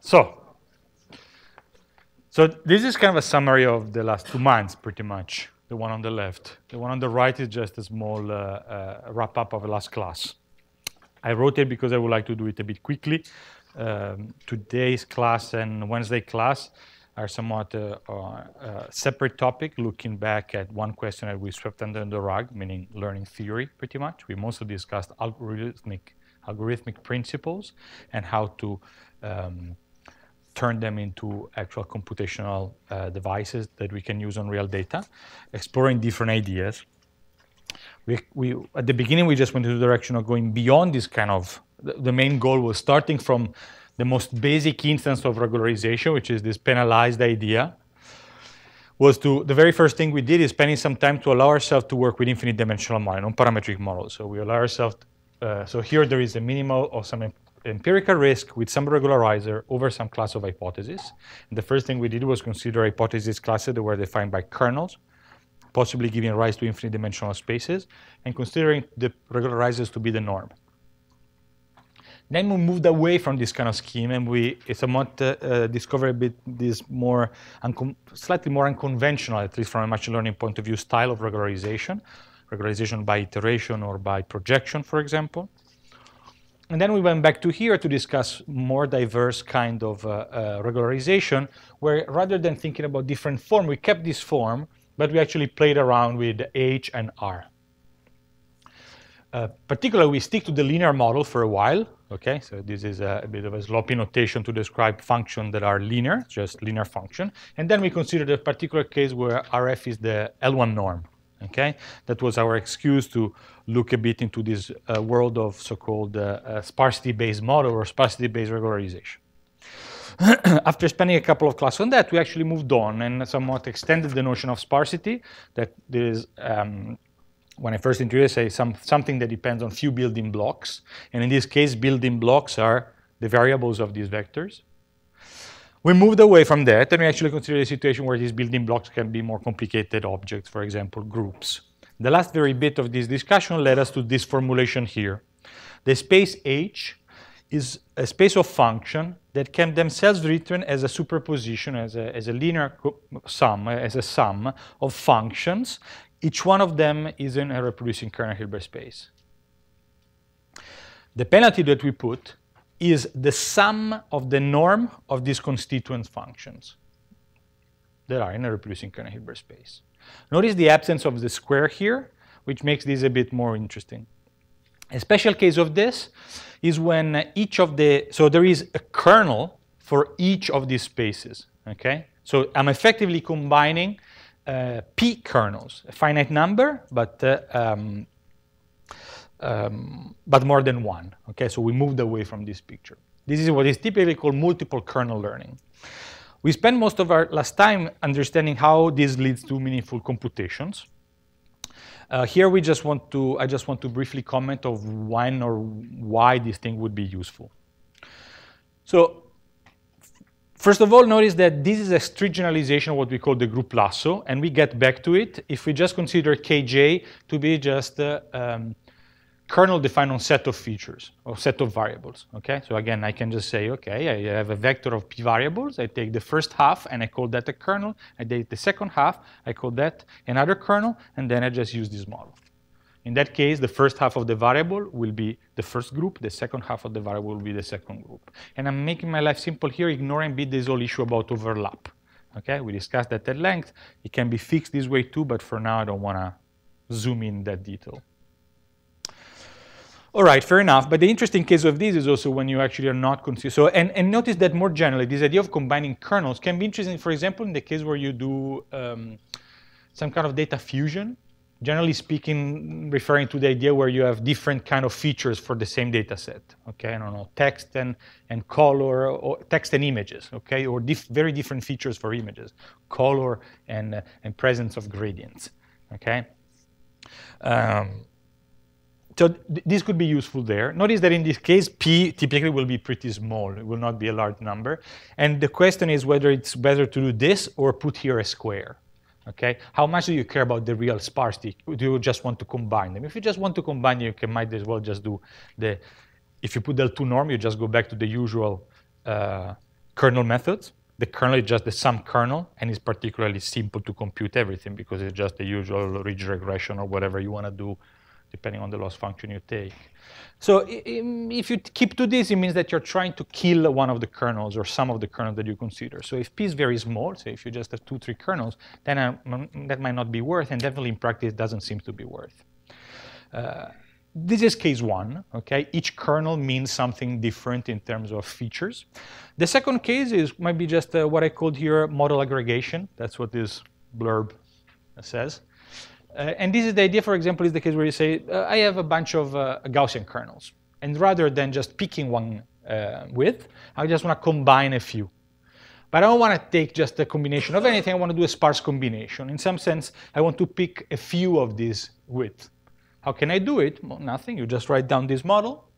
So this is kind of a summary of the last 2 months, pretty much, the one on the left. The one on the right is just a small wrap-up of the last class. I wrote it because I would like to do it a bit quickly. Today's class and Wednesday class are somewhat separate topic, looking back at one question that we swept under the rug, meaning learning theory, pretty much. We mostly discussed algorithmic principles and how to turn them into actual computational devices that we can use on real data, exploring different ideas. At the beginning, we just went in the direction of going beyond this kind of, the main goal was starting from the most basic instance of regularization, which is this penalized idea, the very first thing we did is spending some time to allow ourselves to work with infinite dimensional model, non-parametric models. So we allow ourselves, so here there is a minimal of some empirical risk with some regularizer over some class of hypotheses. And the first thing we did was consider hypothesis classes that were defined by kernels, possibly giving rise to infinite dimensional spaces, and considering the regularizers to be the norm. Then we moved away from this kind of scheme, and we somewhat discovered a bit this more, slightly more unconventional, at least from a machine learning point of view, style of regularization by iteration or by projection, for example. And then we went back to here to discuss more diverse kind of regularization, where rather than thinking about different form, we kept this form, but we actually played around with H and R. Particularly, we stick to the linear model for a while. Okay, so this is a bit of a sloppy notation to describe functions that are linear, just linear function. And then we consider the particular case where RF is the L1 norm. Okay, that was our excuse to look a bit into this world of so-called sparsity-based model or sparsity-based regularization. After spending a couple of classes on that, we actually moved on and somewhat extended the notion of sparsity. That there is, when I first introduced it, something that depends on few building blocks. And in this case, building blocks are the variables of these vectors. We moved away from that, and we actually considered a situation where these building blocks can be more complicated objects, for example, groups. The last very bit of this discussion led us to this formulation here. The space H is a space of function that can themselves be written as a superposition, as a linear sum, as a sum of functions. Each one of them is in a reproducing kernel Hilbert space. The penalty that we put is the sum of the norm of these constituent functions that are in a reproducing kernel Hilbert space. Notice the absence of the square here, which makes this a bit more interesting. A special case of this is when each of the, so there is a kernel for each of these spaces, okay? So I'm effectively combining P kernels, a finite number, but more than one, okay? So we moved away from this picture. This is what is typically called multiple kernel learning. We spent most of our last time understanding how this leads to meaningful computations. Here I just want to briefly comment of when or why this thing would be useful. So first of all, notice that this is a strict generalization of what we call the group lasso, and we get back to it if we just consider Kj to be just kernel defined on set of features or set of variables. Okay, so again, I can just say, okay, I have a vector of p variables. I take the first half and I call that a kernel. I take the second half, I call that another kernel, and then I just use this model. In that case, the first half of the variable will be the first group, the second half of the variable will be the second group. And I'm making my life simple here, ignoring a bit this whole issue about overlap. Okay, we discussed that at length. It can be fixed this way too, but for now I don't want to zoom in that detail. All right, fair enough. But the interesting case of this is also when you actually are not considering. So, and notice that more generally, this idea of combining kernels can be interesting, for example, in the case where you do some kind of data fusion. Generally speaking, referring to the idea where you have different kind of features for the same data set. Okay, I don't know, text and color, or text and images. Okay, or very different features for images, color and presence of gradients. Okay. So this could be useful there. Notice that in this case, P typically will be pretty small. It will not be a large number. And the question is whether it's better to do this or put here a square. Okay? How much do you care about the real sparsity? Do you just want to combine them? If you just want to combine, you might as well just do the, if you put the L2 norm, you just go back to the usual kernel methods. The kernel is just the sum kernel, and it's particularly simple to compute everything because it's just the usual ridge regression or whatever you want to do, depending on the loss function you take. So if you keep to this, it means that you're trying to kill one of the kernels or some of the kernels that you consider. So if P is very small, say if you just have 2, 3 kernels, then that might not be worth, and definitely in practice doesn't seem to be worth. This is case 1, okay? Each kernel means something different in terms of features. The second case might be just what I called here model aggregation. That's what this blurb says. And this is the idea, for example, is the case where you say, I have a bunch of Gaussian kernels. And rather than just picking one width, I just want to combine a few. But I don't want to take just a combination of anything. I want to do a sparse combination. In some sense, I want to pick a few of these widths. How can I do it? Well, nothing. You just write down this model.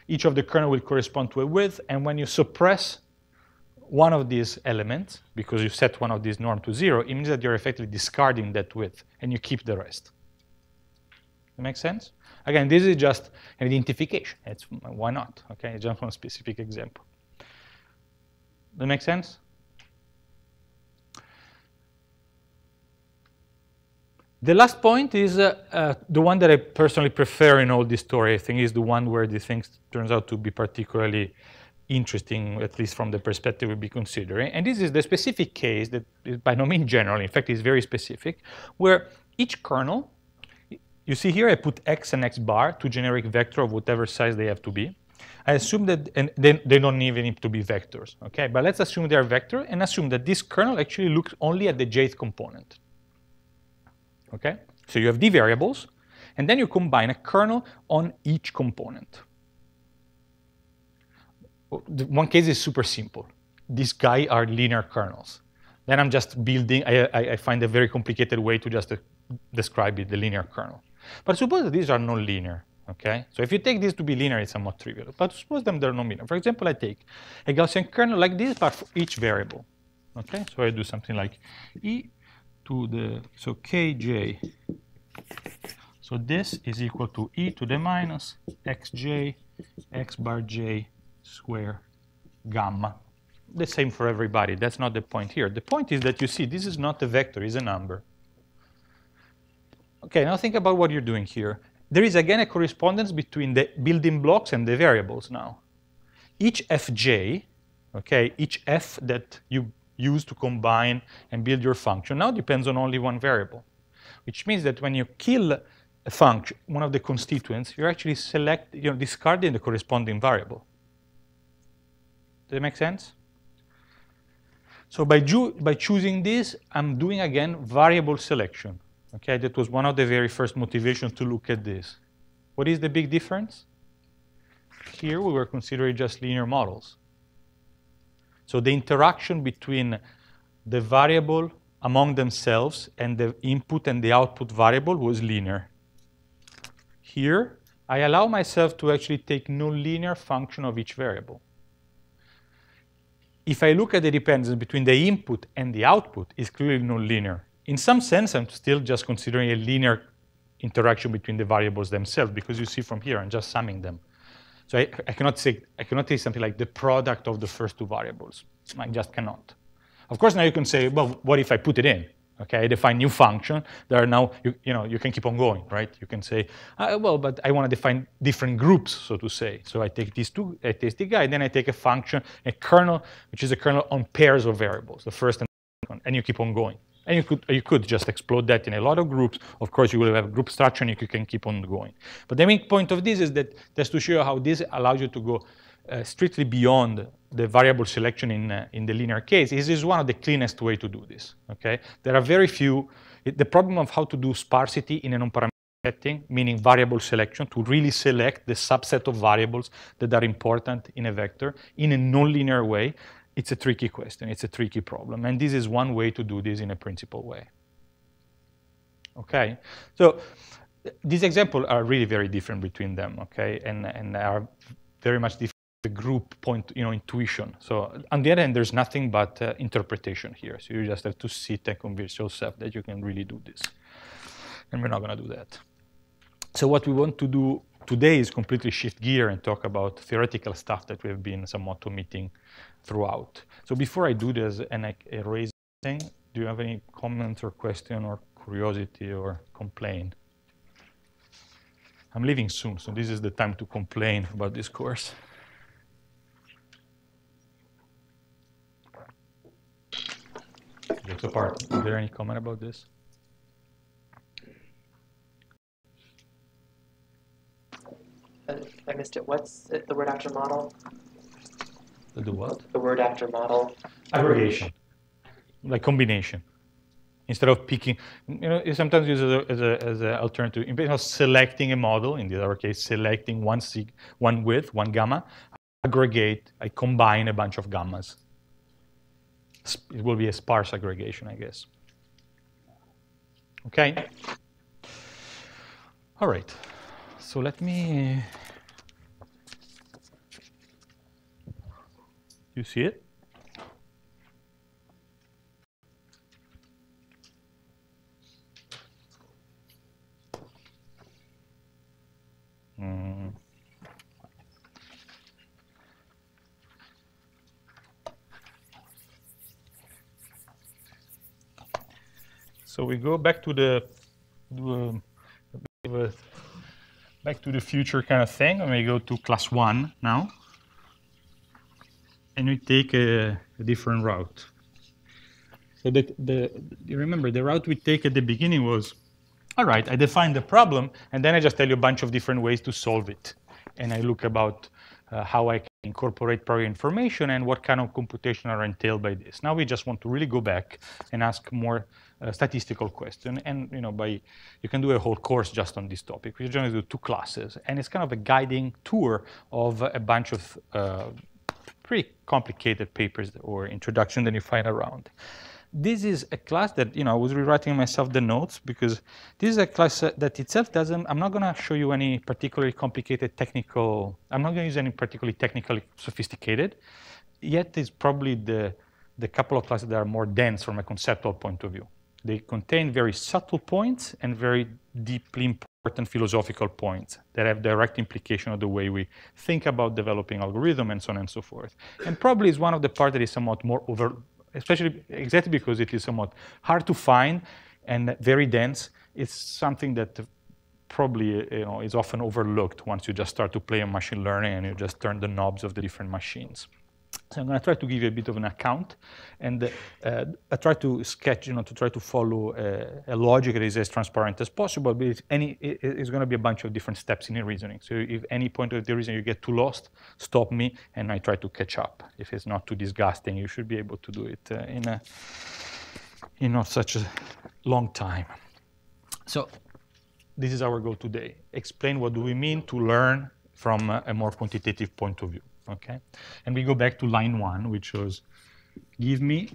Each of the kernel will correspond to a width. And when you suppress one of these elements, because you set one of these norm to 0, it means that you're effectively discarding that width, and you keep the rest. That makes sense? Again, this is just an identification. Why not? Okay, just one specific example. That make sense? The last point is the one that I personally prefer in all this story. I think is the one where the things turns out to be particularly interesting, at least from the perspective we'll be considering. And this is the specific case that is by no means general. In fact, it's very specific, where each kernel, you see here I put x and x bar to generic vector of whatever size they have to be. I assume that, and then they don't even need to be vectors, okay? But let's assume they're vector and assume that this kernel actually looks only at the jth component. Okay, so you have d variables, and then you combine a kernel on each component. One case is super simple. These guys are linear kernels. Then I'm just building, I find a very complicated way to just describe it, the linear kernel. But suppose that these are non-linear, okay? So if you take this to be linear, it's somewhat trivial. But suppose them they're non-linear. For example, I take a Gaussian kernel like this, but for each variable, okay? So I do something like e to the, so kj, so this is equal to e to the minus xj x bar j square gamma. The same for everybody. That's not the point here. The point is that you see this is not a vector, it's a number. Okay, now think about what you're doing here. There is again a correspondence between the building blocks and the variables now. Each fj, okay, each f that you use to combine and build your function now depends on only one variable, which means that when you kill a function, one of the constituents, you're actually discarding the corresponding variable. Does that make sense? So by choosing this, I'm doing again variable selection. Okay, that was one of the very first motivations to look at this. What is the big difference? Here we were considering just linear models. So the interaction between the variable among themselves and the input and the output variable was linear. Here, I allow myself to actually take nonlinear function of each variable. If I look at the dependence between the input and the output, it's clearly nonlinear. In some sense, I'm still just considering a linear interaction between the variables themselves, because you see from here, I'm just summing them. So I cannot say something like the product of the first two variables. I just cannot. Of course, now you can say, well, what if I put it in? Okay, I define new function. There are now, you can keep on going, right? You can say, well, but I want to define different groups, so to say. So I take these two, I take the guy, then I take a function, a kernel, which is a kernel on pairs of variables, the first and the second, and you keep on going. And you could just explode that in a lot of groups. Of course, you will have group structure, and you can keep on going. But the main point of this is that just to show you how this allows you to go strictly beyond the variable selection in the linear case. This is one of the cleanest way to do this. Okay, there are very few. The problem of how to do sparsity in a non-parametric setting, meaning variable selection, to really select the subset of variables that are important in a vector in a non-linear way. It's a tricky question. It's a tricky problem. And this is one way to do this in a principal way. Okay? So these examples are really very different between them, okay? And are very much different the group point, intuition. So on the other hand, there's nothing but interpretation here. So you just have to sit and convince yourself that you can really do this. And we're not going to do that. So what we want to do today is completely shift gear and talk about theoretical stuff that we have been somewhat omitting throughout. So before I do this and I erase thing, do you have any comments or question or curiosity or complaint? I'm leaving soon, so this is the time to complain about this course. Jokes apart, is there any comment about this? I missed it. What's the word after model? The what? The word after model. Aggregation, like combination. Instead of picking, it's sometimes used as an alternative. Instead of selecting a model, in our case, selecting one width, one gamma, aggregate, I combine a bunch of gammas. It will be a sparse aggregation, I guess. Okay? All right. So let me... You see it? So we go back to the back to the future kind of thing, and we go to class 1 now, and we take a different route. So you remember the route we take at the beginning was, all right, I define the problem, and then I just tell you a bunch of different ways to solve it, and I look about how I can incorporate prior information and what kind of computation are entailed by this. Now we just want to really go back and ask more statistical question, and you can do a whole course just on this topic. We generally do 2 classes, and it's kind of a guiding tour of a bunch of pretty complicated papers or introduction that you find around. This is a class that, I was rewriting myself the notes because this is a class that itself doesn't, I'm not going to show you any particularly complicated technical, I'm not going to use any particularly technically sophisticated, yet it's probably the couple of classes that are more dense from a conceptual point of view. They contain very subtle points and very deeply important philosophical points that have direct implication of the way we think about developing algorithm and so on and so forth. And probably is one of the parts that is somewhat more especially exactly because it is somewhat hard to find and very dense. It's something that probably is often overlooked once you just start to play on machine learning and you just turn the knobs of the different machines. So I'm going to try to give you a bit of an account, and I try to sketch, to try to follow a logic that is as transparent as possible. But it's going to be a bunch of different steps in the reasoning. So if any point of the reasoning you get too lost, stop me, and I try to catch up. If it's not too disgusting, you should be able to do it in not such a long time. So this is our goal today. Explain what do we mean to learn from a more quantitative point of view. Okay, and we go back to line 1, which was give me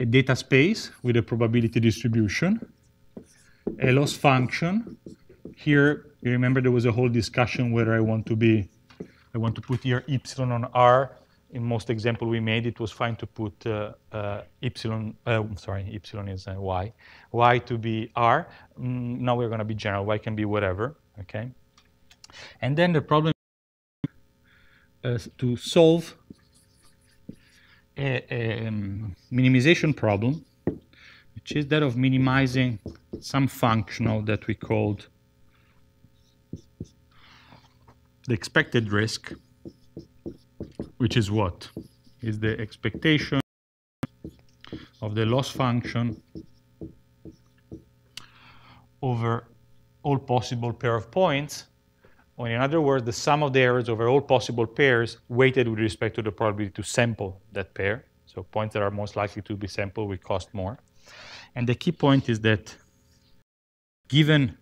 a data space with a probability distribution, a loss function. Here, you remember there was a whole discussion whether I want to put here epsilon on R. In most example we made, it was fine to put epsilon is y to be R. Now we're going to be general, y can be whatever. Okay, and then the problem to solve a minimization problem, which is that of minimizing some functional that we called the expected risk, which is what? Is the expectation of the loss function over all possible pair of points. Or in other words, the sum of the errors over all possible pairs weighted with respect to the probability to sample that pair. So points that are most likely to be sampled will cost more. And the key point is that given,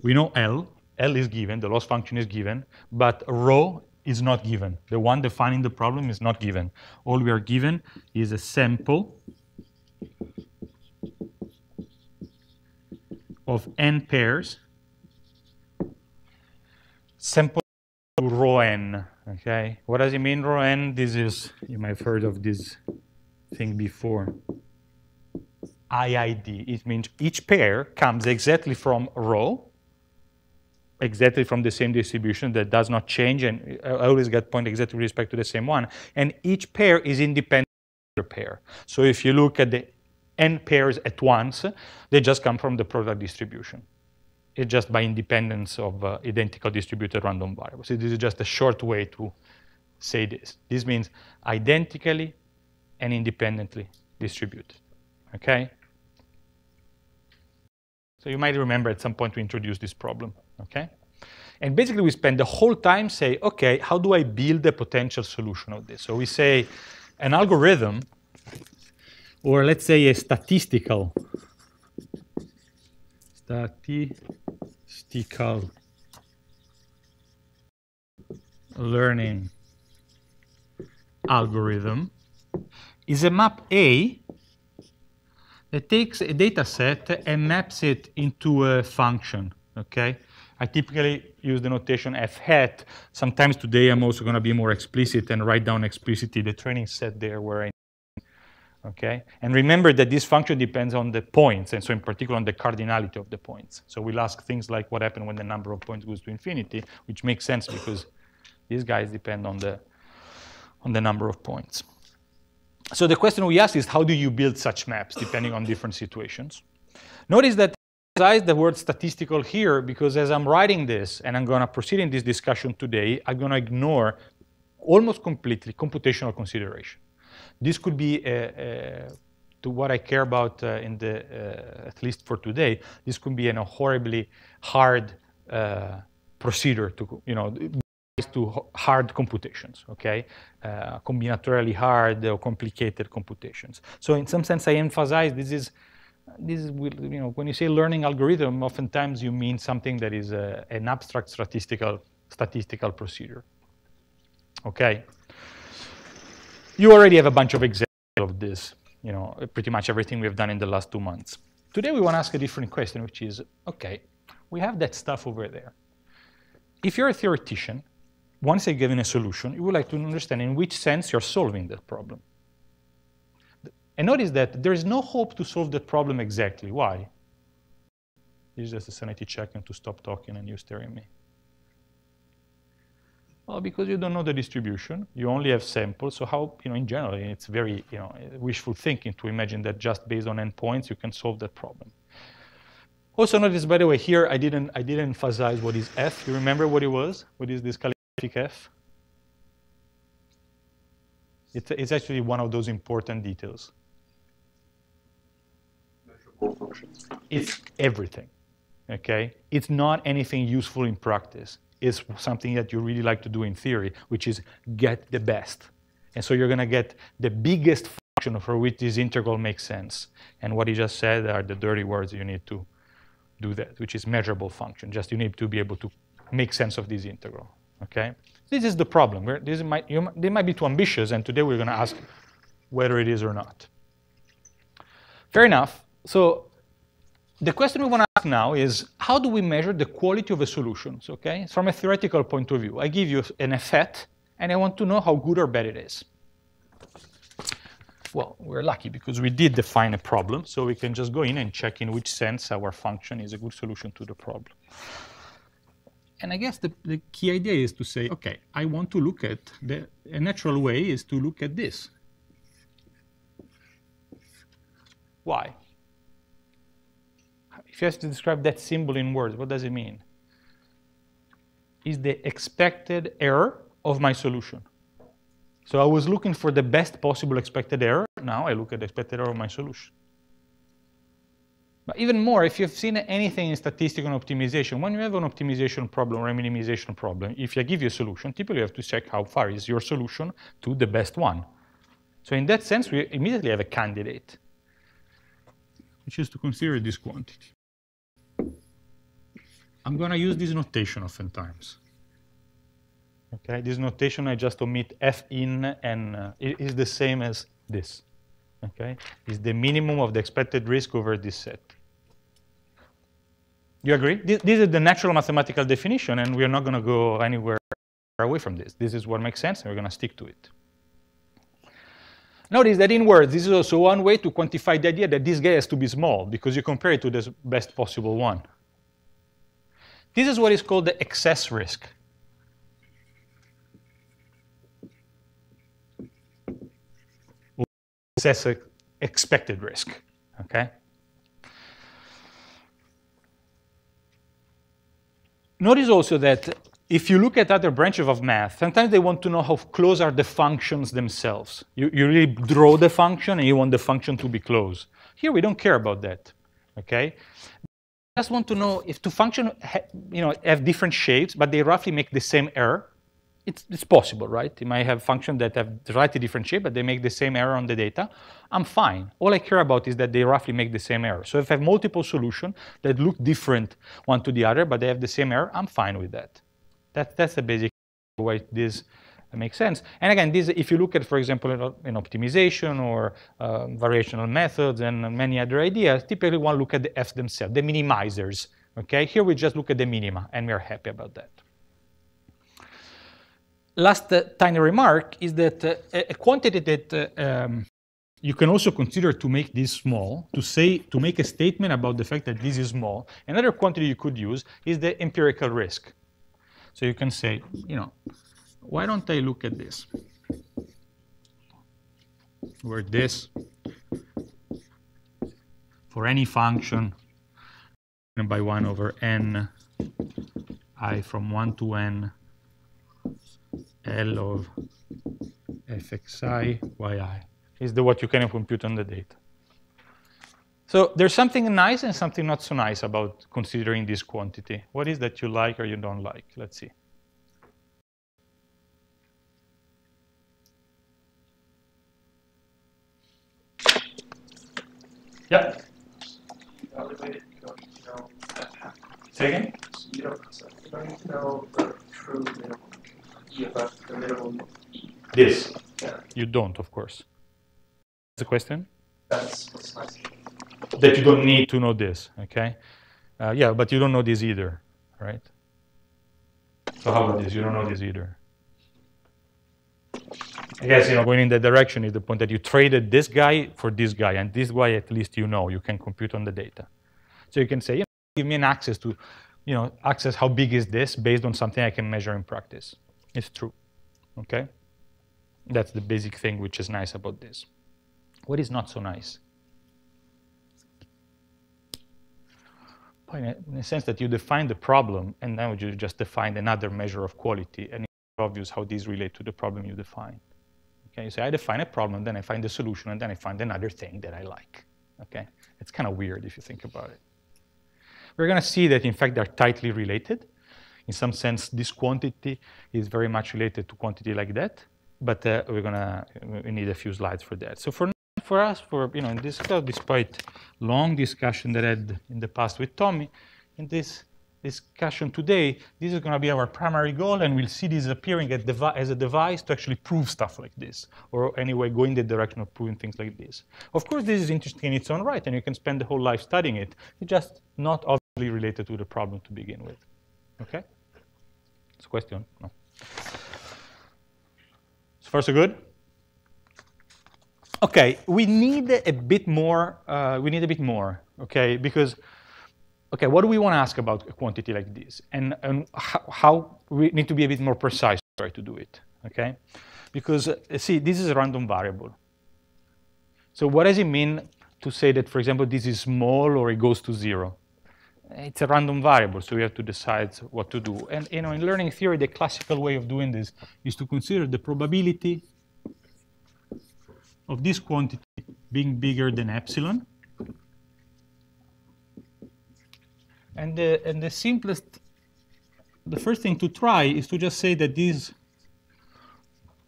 we know L is given, the loss function is given, but rho is not given. The one defining the problem is not given. All we are given is a sample of n pairs, sample to rho n, okay? What does it mean, rho n? This is, you might have heard of this thing before. IID, it means each pair comes exactly from rho, exactly from the same distribution that does not change, and I always get point exactly with respect to the same one. And each pair is independent of the pair. So if you look at the n pairs at once, they just come from the product distribution. It's just by independence of identical distributed random variables. So this is just a short way to say this. This means identically and independently distributed. Okay? So you might remember at some point we introduced this problem. Okay? And basically we spend the whole time say, okay, how do I build a potential solution of this? So we say an algorithm, or let's say a statistical learning algorithm is a map A that takes a data set and maps it into a function, okay? I typically use the notation f hat. Sometimes today I'm also going to be more explicit and write down explicitly the training set there where I okay? And remember that this function depends on the points, and so in particular on the cardinality of the points. So we'll ask things like what happens when the number of points goes to infinity, which makes sense because these guys depend on the number of points. So the question we ask is, how do you build such maps depending on different situations? Notice that I emphasize the word statistical here because as I'm writing this, and I'm going to proceed in this discussion today, I'm going to ignore almost completely computational consideration. This could be, to what I care about at least for today, this could be a horribly hard procedure to, to hard computations, okay? Combinatorially hard or complicated computations. So in some sense, I emphasize this is when you say learning algorithm, oftentimes you mean something that is an abstract statistical procedure, okay? You already have a bunch of examples of this, pretty much everything we've done in the last 2 months. Today we want to ask a different question, which is, okay, we have that stuff over there. If you're a theoretician, once you're given a solution, you would like to understand in which sense you're solving that problem. And notice that there is no hope to solve that problem exactly. Why? This is just a sanity check and to stop talking and you stare at me. Well, because you don't know the distribution, you only have samples. So how, in general, it's very, wishful thinking to imagine that just based on endpoints you can solve that problem. Also notice, by the way, here I didn't emphasize what is f. You remember what it was? What is this calligraphic f? It's actually one of those important details. Measurable functions. It's everything. Okay? It's not anything useful in practice. Is something that you really like to do in theory, which is get the best. And so you're going to get the biggest function for which this integral makes sense. And what he just said are the dirty words you need to do that, which is measurable function. Just you need to be able to make sense of this integral. Okay? This is the problem. They might be too ambitious, and today we're going to ask whether it is or not. Fair enough. So the question we want to ask now is, how do we measure the quality of a solution? Okay? From a theoretical point of view, I give you an f hat, and I want to know how good or bad it is. Well, we're lucky because we did define a problem, so we can just go in and check in which sense our function is a good solution to the problem. And I guess the key idea is to say, okay, I want to look at, a natural way is to look at this. Why? If you have to describe that symbol in words, what does it mean? Is the expected error of my solution. So I was looking for the best possible expected error. Now I look at the expected error of my solution. But even more, if you've seen anything in statistical optimization, when you have an optimization problem or a minimization problem, if I give you a solution, typically you have to check how far is your solution to the best one. So in that sense, we immediately have a candidate, which is to consider this quantity. I'm going to use this notation oftentimes. Okay, this notation I just omit f in, and it is the same as this. Okay, it's the minimum of the expected risk over this set. You agree? This is the natural mathematical definition, and we are not going to go anywhere away from this. This is what makes sense, and we're going to stick to it. Notice that in words, this is also one way to quantify the idea that this guy has to be small, because you compare it to the best possible one. This is what is called the excess risk. Excess expected risk, okay? Notice also that if you look at other branches of math, sometimes they want to know how close are the functions themselves. You really draw the function and you want the function to be close. Here we don't care about that, okay? We just want to know if two functions have different shapes, but they roughly make the same error. It's possible, right? You might have functions that have slightly different shape, but they make the same error on the data. I'm fine. All I care about is that they roughly make the same error. So if I have multiple solutions that look different one to the other, but they have the same error, I'm fine with that. That's the basic way this makes sense. And again, this, if you look at, for example, in optimization or variational methods and many other ideas, typically one look at the Fs themselves, the minimizers. Okay, here we just look at the minima, and we're happy about that. Last tiny remark is that a quantity that you can also consider to make this small, to make a statement about the fact that this is small. Another quantity you could use is the empirical risk. So you can say, why don't I look at this? Where this, for any function by 1 over n, I from 1 to n, L of fxi, yi, is what you can compute on the data. So there's something nice and something not so nice about considering this quantity. What is that you like or you don't like? Let's see. Yeah. Say again? You don't need to know the true minimum E about the minimum E. This. Yeah. You don't, of course. That's the question? That's what's nice. That you don't need to know this, okay? Yeah, but you don't know this either, right? So how about this? You don't know this either. I guess, going in that direction is the point that you traded this guy for this guy, and this guy at least you can compute on the data. So you can say, give me an access to, access how big is this based on something I can measure in practice. It's true, okay? That's the basic thing which is nice about this. What is not so nice? In the sense that you define the problem, and now you just define another measure of quality, and it's obvious how these relate to the problem you define. Okay, you say, I define a problem, then I find the solution, and then I find another thing that I like. Okay, it's kind of weird if you think about it. We're going to see that, in fact, they're tightly related. In some sense, this quantity is very much related to quantity like that, but we need a few slides for that. So for us, in this class, despite long discussion that I had in the past with Tommy, in this discussion today, this is going to be our primary goal, and we'll see this appearing as a device to actually prove stuff like this, or anyway, go in the direction of proving things like this. Of course, this is interesting in its own right, and you can spend the whole life studying it. It's just not obviously related to the problem to begin with. Okay? It's a question? No. So far, so good? Okay, we need a bit more. Okay, because okay, what do we want to ask about a quantity like this, and how we need to be a bit more precise to try to do it. Okay, because see, this is a random variable. So what does it mean to say that, for example, this is small or it goes to 0? It's a random variable, so we have to decide what to do. And in learning theory, the classical way of doing this is to consider the probability of this quantity being bigger than epsilon. And the first thing to try is to just say that this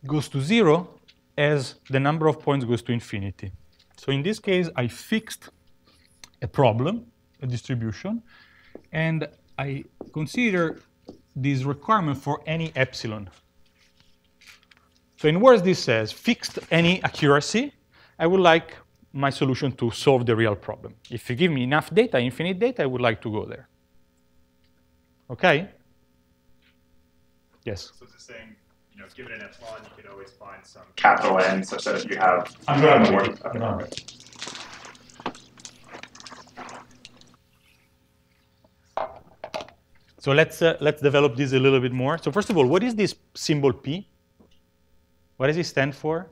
goes to 0 as the number of points goes to infinity. So in this case, I fixed a problem, a distribution, and I consider this requirement for any epsilon. So in words, this says, fixed any accuracy, I would like my solution to solve the real problem. If you give me enough data, infinite data, I would like to go there. Okay? Yes? So it's saying, given an epsilon, you can always find some capital N such that you have I'm going to more. So let's develop this a little bit more. So first of all, what is this symbol P? What does it stand for?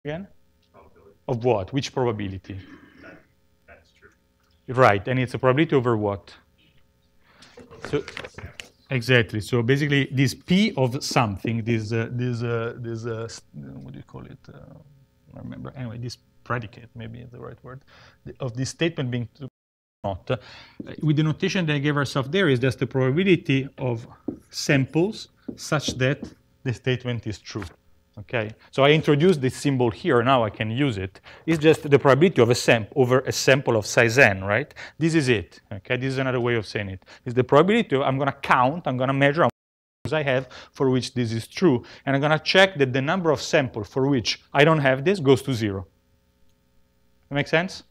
Again? Probability. Of what? Which probability? That's true. Right, and it's a probability over what? So exactly. So basically, this P of something, this what do you call it? I don't remember. Anyway, this predicate, maybe is the right word, of this statement being true or not. With the notation that I gave ourselves there is just the probability of samples such that the statement is true. Okay, so I introduced this symbol here. Now I can use it. It's just the probability of a sample over a sample of size n, right? This is it. Okay, this is another way of saying it. It's the probability of, I'm going to count, I'm going to measure how many samples I have for which this is true, and I'm going to check that the number of samples for which I don't have this goes to 0. That make sense?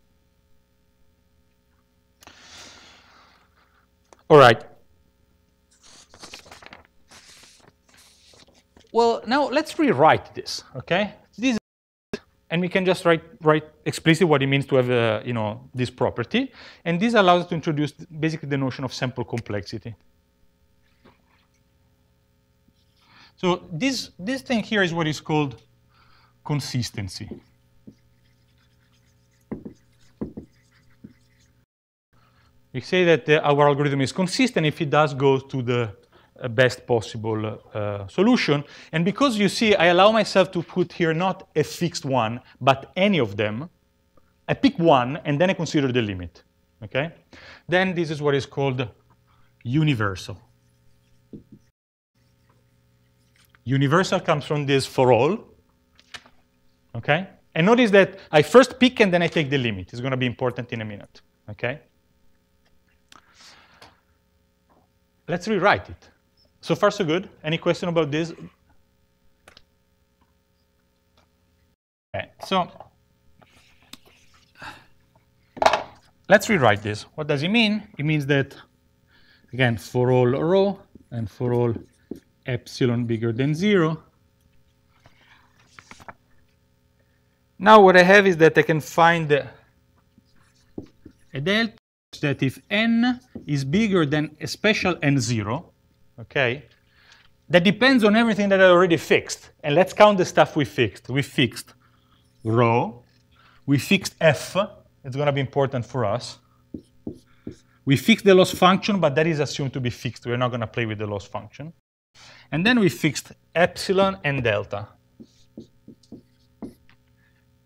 All right. Well, now let's rewrite this, okay? This, and we can just write explicitly what it means to have, this property. And this allows us to introduce basically the notion of sample complexity. So this thing here is what is called consistency. We say that our algorithm is consistent if it does go to the best possible solution. And because you see, I allow myself to put here not a fixed one, but any of them. I pick one, and then I consider the limit. Okay? Then this is what is called universal. Universal comes from this for all. Okay? And notice that I first pick, and then I take the limit. It's going to be important in a minute. Okay? Let's rewrite it. So far, so good. Any question about this? Okay, so let's rewrite this. What does it mean? It means that, again, for all rho and for all epsilon bigger than 0. Now what I have is that I can find a delta that if n is bigger than a special n0, okay, that depends on everything that I already fixed. And let's count the stuff we fixed. We fixed rho. We fixed f. It's going to be important for us. We fixed the loss function, but that is assumed to be fixed. We're not going to play with the loss function. And then we fixed epsilon and delta.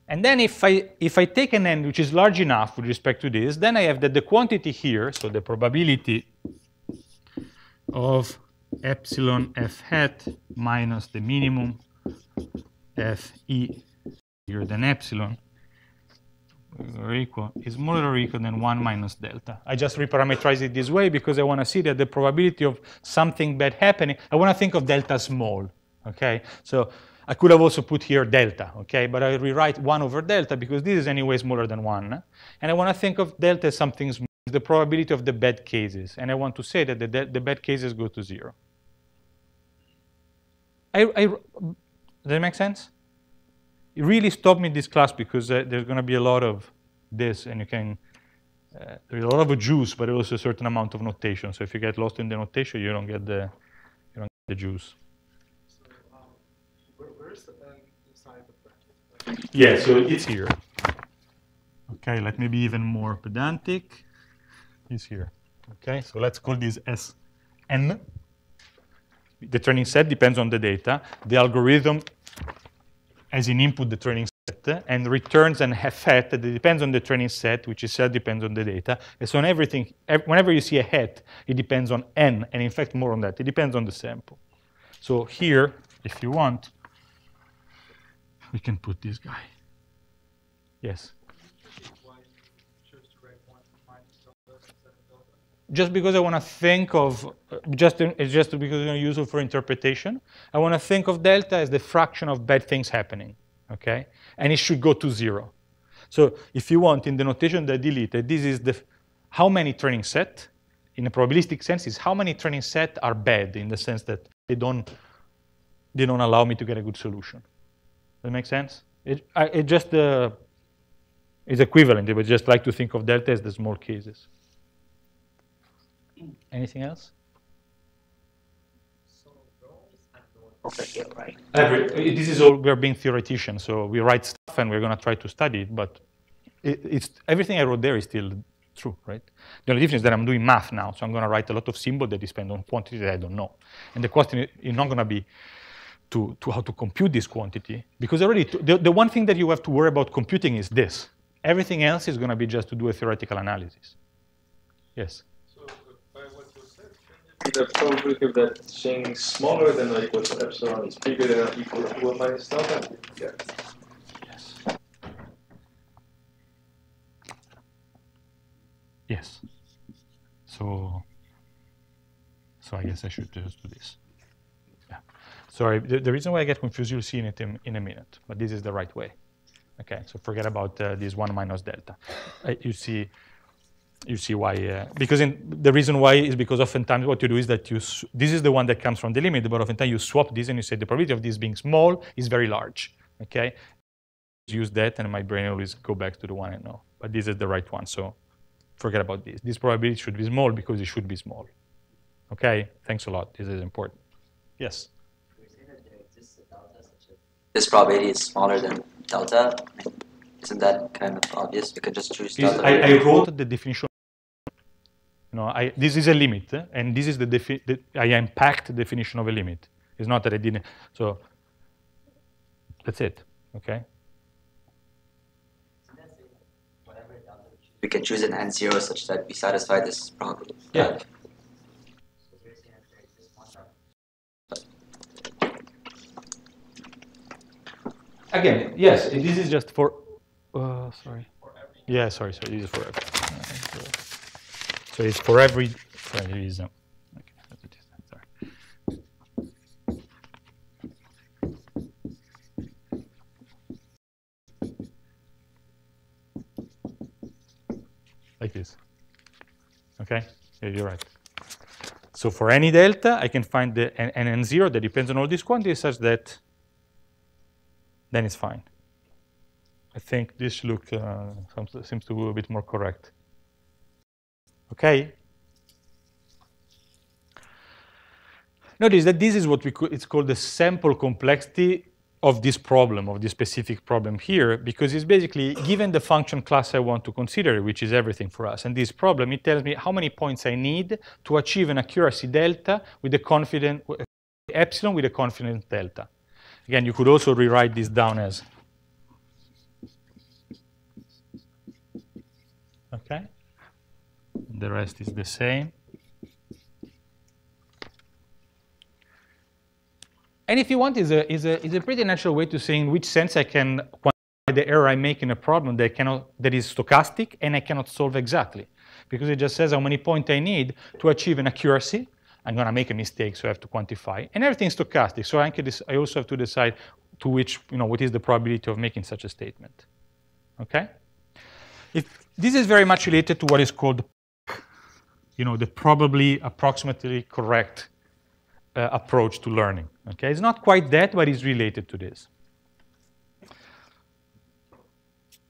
And then if I take an n which is large enough with respect to this, then I have that the quantity here, so the probability of epsilon f hat minus the minimum f e bigger than epsilon is smaller or equal than 1 minus delta. I just reparameterize it this way because I want to see that the probability of something bad happening, I want to think of delta small. Okay, so I could have also put here delta, okay? But I rewrite 1 over delta because this is anyway smaller than 1. And I want to think of delta as something small, the probability of the bad cases. And I want to say that the bad cases go to 0. Does that make sense? It really stopped me this class because there's going to be a lot of this, and you can, there's a lot of juice, but also a certain amount of notation. So if you get lost in the notation, you don't get the juice. Where's the n inside the bracket? Yeah, so it's here. Okay, let me be even more pedantic. It's here. Okay, so let's call this as n. The training set depends on the data. The algorithm has in input the training set and returns an f hat that depends on the training set, which itself depends on the data. And so on everything, whenever you see a hat, it depends on n, and in fact more on that. It depends on the sample. So here, if you want, we can put this guy. Yes? Why you chose to write 1 minus delta instead of delta? Just because I want to think of, it's just because it's useful for interpretation. I want to think of delta as the fraction of bad things happening, okay? And it should go to 0. So if you want, in the notation that I deleted, this is how many training set, in a probabilistic sense, is how many training set are bad in the sense that they don't allow me to get a good solution. Does that make sense? It just is equivalent. I would just like to think of delta as the small cases. Anything else? Okay, yeah, right. This is all, we're being theoreticians, so we write stuff and we're going to try to study it, but it's everything I wrote there is still true, right? The only difference is that I'm doing math now, so I'm going to write a lot of symbols that depend on quantity that I don't know. And the question is not going to be to how to compute this quantity, because already the one thing that you have to worry about computing is this. Everything else is going to be just to do a theoretical analysis. Yes? So by what you said, the probability of that thing smaller than or equal to epsilon is bigger than or equal to 1 minus delta? Yeah. Yes. Yes. So I guess I should just do this. Yeah. Sorry, the reason why I get confused, you'll see it in a minute, but this is the right way. Okay, so forget about this 1 minus delta. You see why, because the reason why is because oftentimes what you do is that this is the one that comes from the limit, but oftentimes you swap this and you say the probability of this being small is very large, okay? Use that and my brain always go back to the one I know, but this is the right one, so forget about this. This probability should be small because it should be small. Okay, thanks a lot, this is important. Yes? This probability is smaller than delta. I mean, isn't that kind of obvious? We could just choose delta. I wrote the definition. This is a limit, and this is I unpacked the definition of a limit. It's not that I didn't. So that's it. Okay. We can choose an n0 such that we satisfy this probability. Yeah. Again, yes, this is just for, sorry. Yeah, sorry, this is for every. So it's for every, sorry, it is, okay, that's it, sorry. Like this, okay? Yeah, you're right. So for any delta, I can find an n0 that depends on all these quantities such that then it's fine. I think this look seems to be a bit more correct. Okay. Notice that this is what it's called the sample complexity of this problem, of this specific problem here, because it's basically given the function class I want to consider, which is everything for us. And this problem, it tells me how many points I need to achieve an accuracy delta with a confident epsilon with a confidence delta. Again, you could also rewrite this down as, okay? The rest is the same. And if you want, is a pretty natural way to say in which sense I can quantify the error I make in a problem that is stochastic and I cannot solve exactly. Because it just says how many points I need to achieve an accuracy. I'm going to make a mistake, so I have to quantify. And everything's stochastic, so I also have to decide to which, what is the probability of making such a statement. Okay? This is very much related to what is called, the probably approximately correct approach to learning. Okay? It's not quite that, but it's related to this.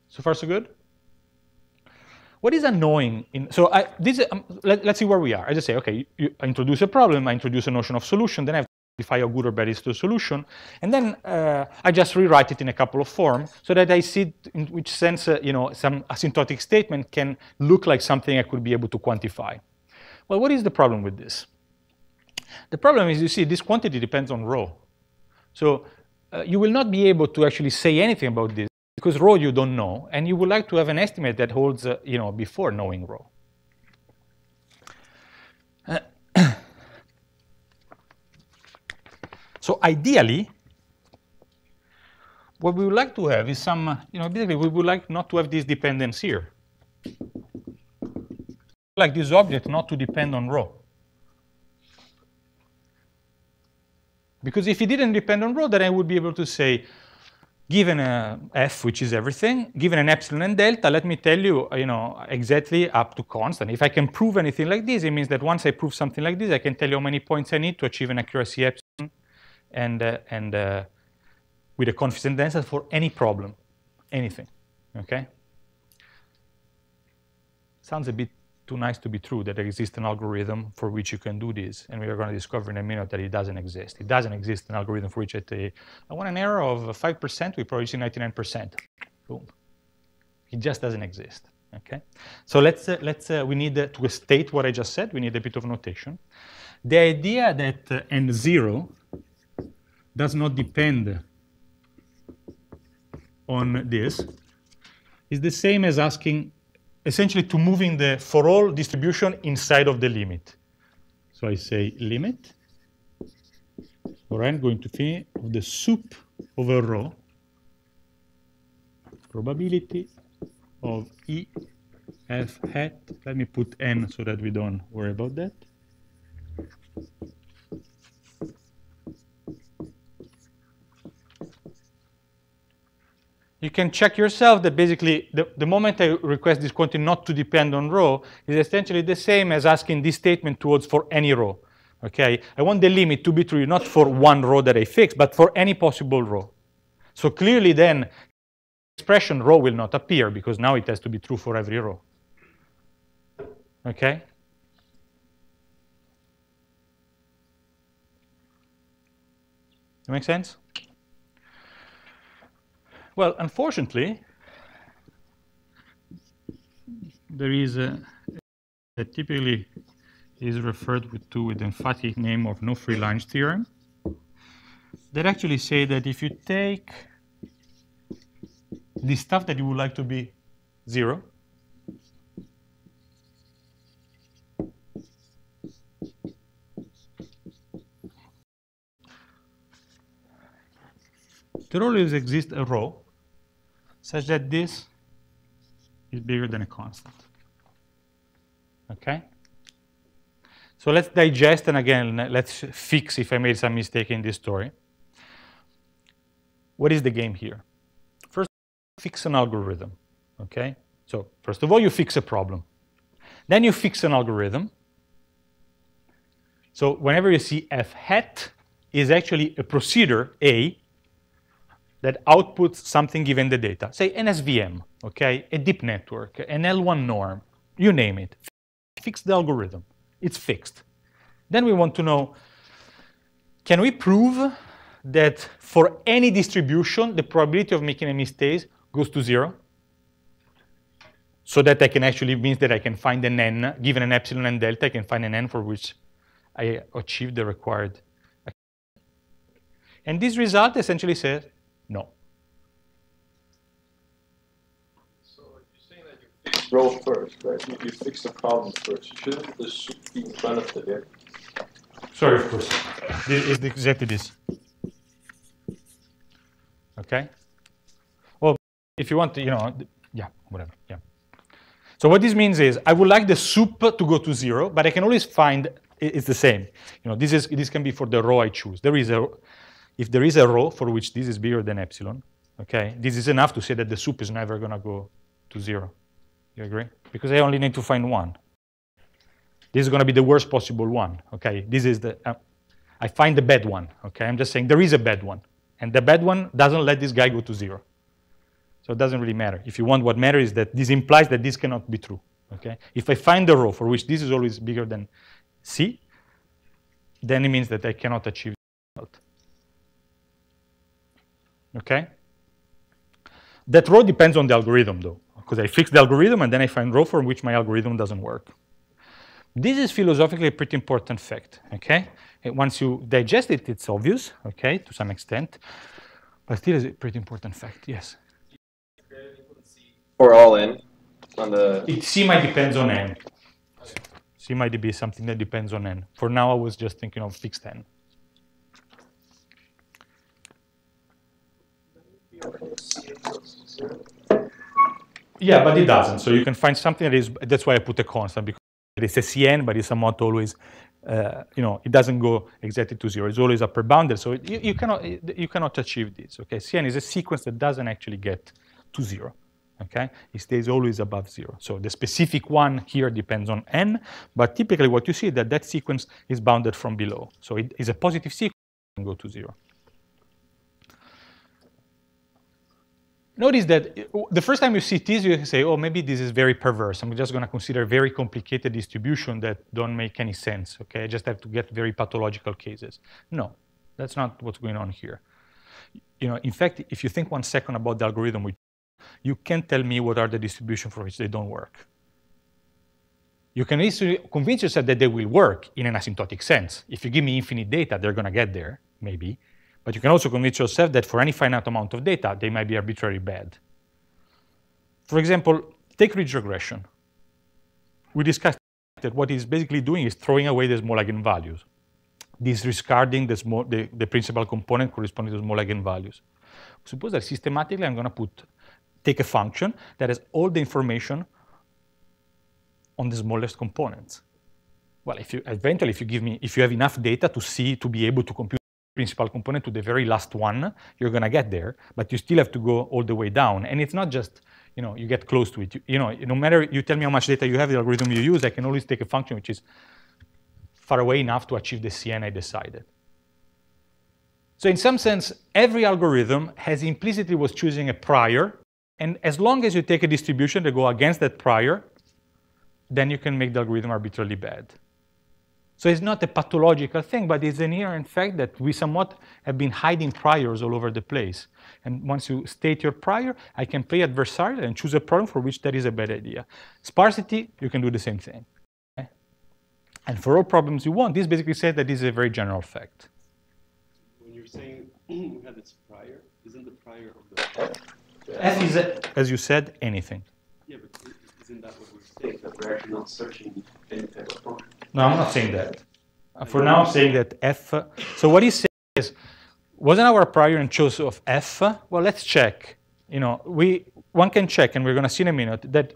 So far, so good? What is annoying let's see where we are. I just say, okay, I introduce a problem, I introduce a notion of solution, then I have to identify how good or bad is the solution, and then I just rewrite it in a couple of forms so that I see in which sense, some asymptotic statement can look like something I could be able to quantify. Well, what is the problem with this? The problem is, you see, this quantity depends on rho. So you will not be able to actually say anything about this, because rho you don't know, and you would like to have an estimate that holds, before knowing rho. So ideally, what we would like to have is some, basically we would like not to have this dependence here. Like this object not to depend on rho. Because if it didn't depend on rho, then I would be able to say, given a f, which is everything, given an epsilon and delta, let me tell you, exactly up to constant. If I can prove anything like this, it means that once I prove something like this, I can tell you how many points I need to achieve an accuracy epsilon and with a confidence density for any problem, anything. Okay? Sounds a bit too nice to be true that there exists an algorithm for which you can do this. And we are going to discover in a minute that it doesn't exist. It doesn't exist an algorithm for which I want an error of 5%, we probably see 99%. Boom. It just doesn't exist. Okay. So we need to state what I just said. We need a bit of notation. The idea that n0 does not depend on this is the same as asking essentially to moving the for all distribution inside of the limit. So I say limit for n going to infinity of the sup over rho probability of E f hat. Let me put n so that we don't worry about that. You can check yourself that basically the moment I request this quantity not to depend on rho is essentially the same as asking this statement towards for any rho. Okay, I want the limit to be true not for one rho that I fix, but for any possible rho. So clearly then expression rho will not appear because now it has to be true for every rho. Okay? Does that make sense? Well, unfortunately, there is that typically is referred to with the emphatic name of no free lunch theorem that actually say that if you take the stuff that you would like to be 0, there always exists a rho such that this is bigger than a constant. Okay? So let's digest, and again, let's fix if I made some mistake in this story. What is the game here? First, fix an algorithm. Okay? So first of all, you fix a problem. Then you fix an algorithm. So whenever you see f hat is actually a procedure, A, that outputs something given the data. Say an SVM, okay, a deep network, an L1 norm, you name it. Fix the algorithm. It's fixed. Then we want to know, can we prove that for any distribution, the probability of making a mistake goes to 0? So that I can actually means that I can find an n, given an epsilon and delta, I can find an n for which I achieve the required. And this result essentially says, no. So you're saying that you fix rho first, right? You fix the problem first. Shouldn't the soup be in front of the diff? Sorry, of course. This is exactly this. Okay? Well, if you want to, yeah, whatever, yeah. So what this means is I would like the soup to go to 0, but I can always find it's the same. This can be for the rho I choose. If there is a rho for which this is bigger than epsilon, okay, this is enough to say that the soup is never going to go to 0. You agree? Because I only need to find one. This is going to be the worst possible one. Okay, this is I find the bad one. Okay, I'm just saying there is a bad one, and the bad one doesn't let this guy go to 0. So it doesn't really matter. If you want, what matters is that this implies that this cannot be true. Okay, if I find the rho for which this is always bigger than C, then it means that I cannot achieve the result. Okay? That rho depends on the algorithm, though, because I fix the algorithm and then I find rho for which my algorithm doesn't work. This is philosophically a pretty important fact. Okay? And once you digest it, it's obvious, okay, to some extent, but still is a pretty important fact. Yes? For all in on the... C might depend on n. C might be something that depends on n. For now, I was just thinking of fixed n. Yeah, but it doesn't. So you can find something that is, that's why I put a constant, because it's a Cn, but it's somewhat always, it doesn't go exactly to 0. It's always upper bounded. So you cannot achieve this. Okay, Cn is a sequence that doesn't actually get to 0. Okay, it stays always above 0. So the specific one here depends on n, but typically what you see is that that sequence is bounded from below. So it is a positive sequence and go to 0. Notice that the first time you see this, you say, oh, maybe this is very perverse. I'm just going to consider very complicated distribution that don't make any sense. Okay, I just have to get very pathological cases. No, that's not what's going on here. In fact, if you think 1 second about the algorithm, you can tell me what are the distributions for which they don't work. You can easily convince yourself that they will work in an asymptotic sense. If you give me infinite data, they're going to get there, maybe. But you can also convince yourself that for any finite amount of data, they might be arbitrarily bad. For example, take ridge regression. We discussed that what it's basically doing is throwing away the small eigenvalues, disregarding the principal component corresponding to small eigenvalues. Suppose that systematically I'm going to take a function that has all the information on the smallest components. Well, if you have enough data to be able to compute principal component to the very last one, you're going to get there, but you still have to go all the way down. And it's not just, you get close to it. No matter you tell me how much data you have, the algorithm you use, I can always take a function which is far away enough to achieve the Cn I decided. So in some sense, every algorithm has implicitly was choosing a prior, and as long as you take a distribution that go against that prior, then you can make the algorithm arbitrarily bad. So it's not a pathological thing, but it's an inherent fact that we somewhat have been hiding priors all over the place. And once you state your prior, I can play adversarial and choose a problem for which that is a bad idea. Sparsity, you can do the same thing. Okay? And for all problems you want, this basically says that this is a very general fact. When you're saying we have this prior, isn't the prior of the F? F is, as you said, anything. Yeah, but isn't that what we're saying? That we're actually not searching any type of function? No, I'm not saying that. For now, I'm saying that F. So what he's saying is, wasn't our prior and choice of F? Well, let's check. One can check, and we're going to see in a minute, that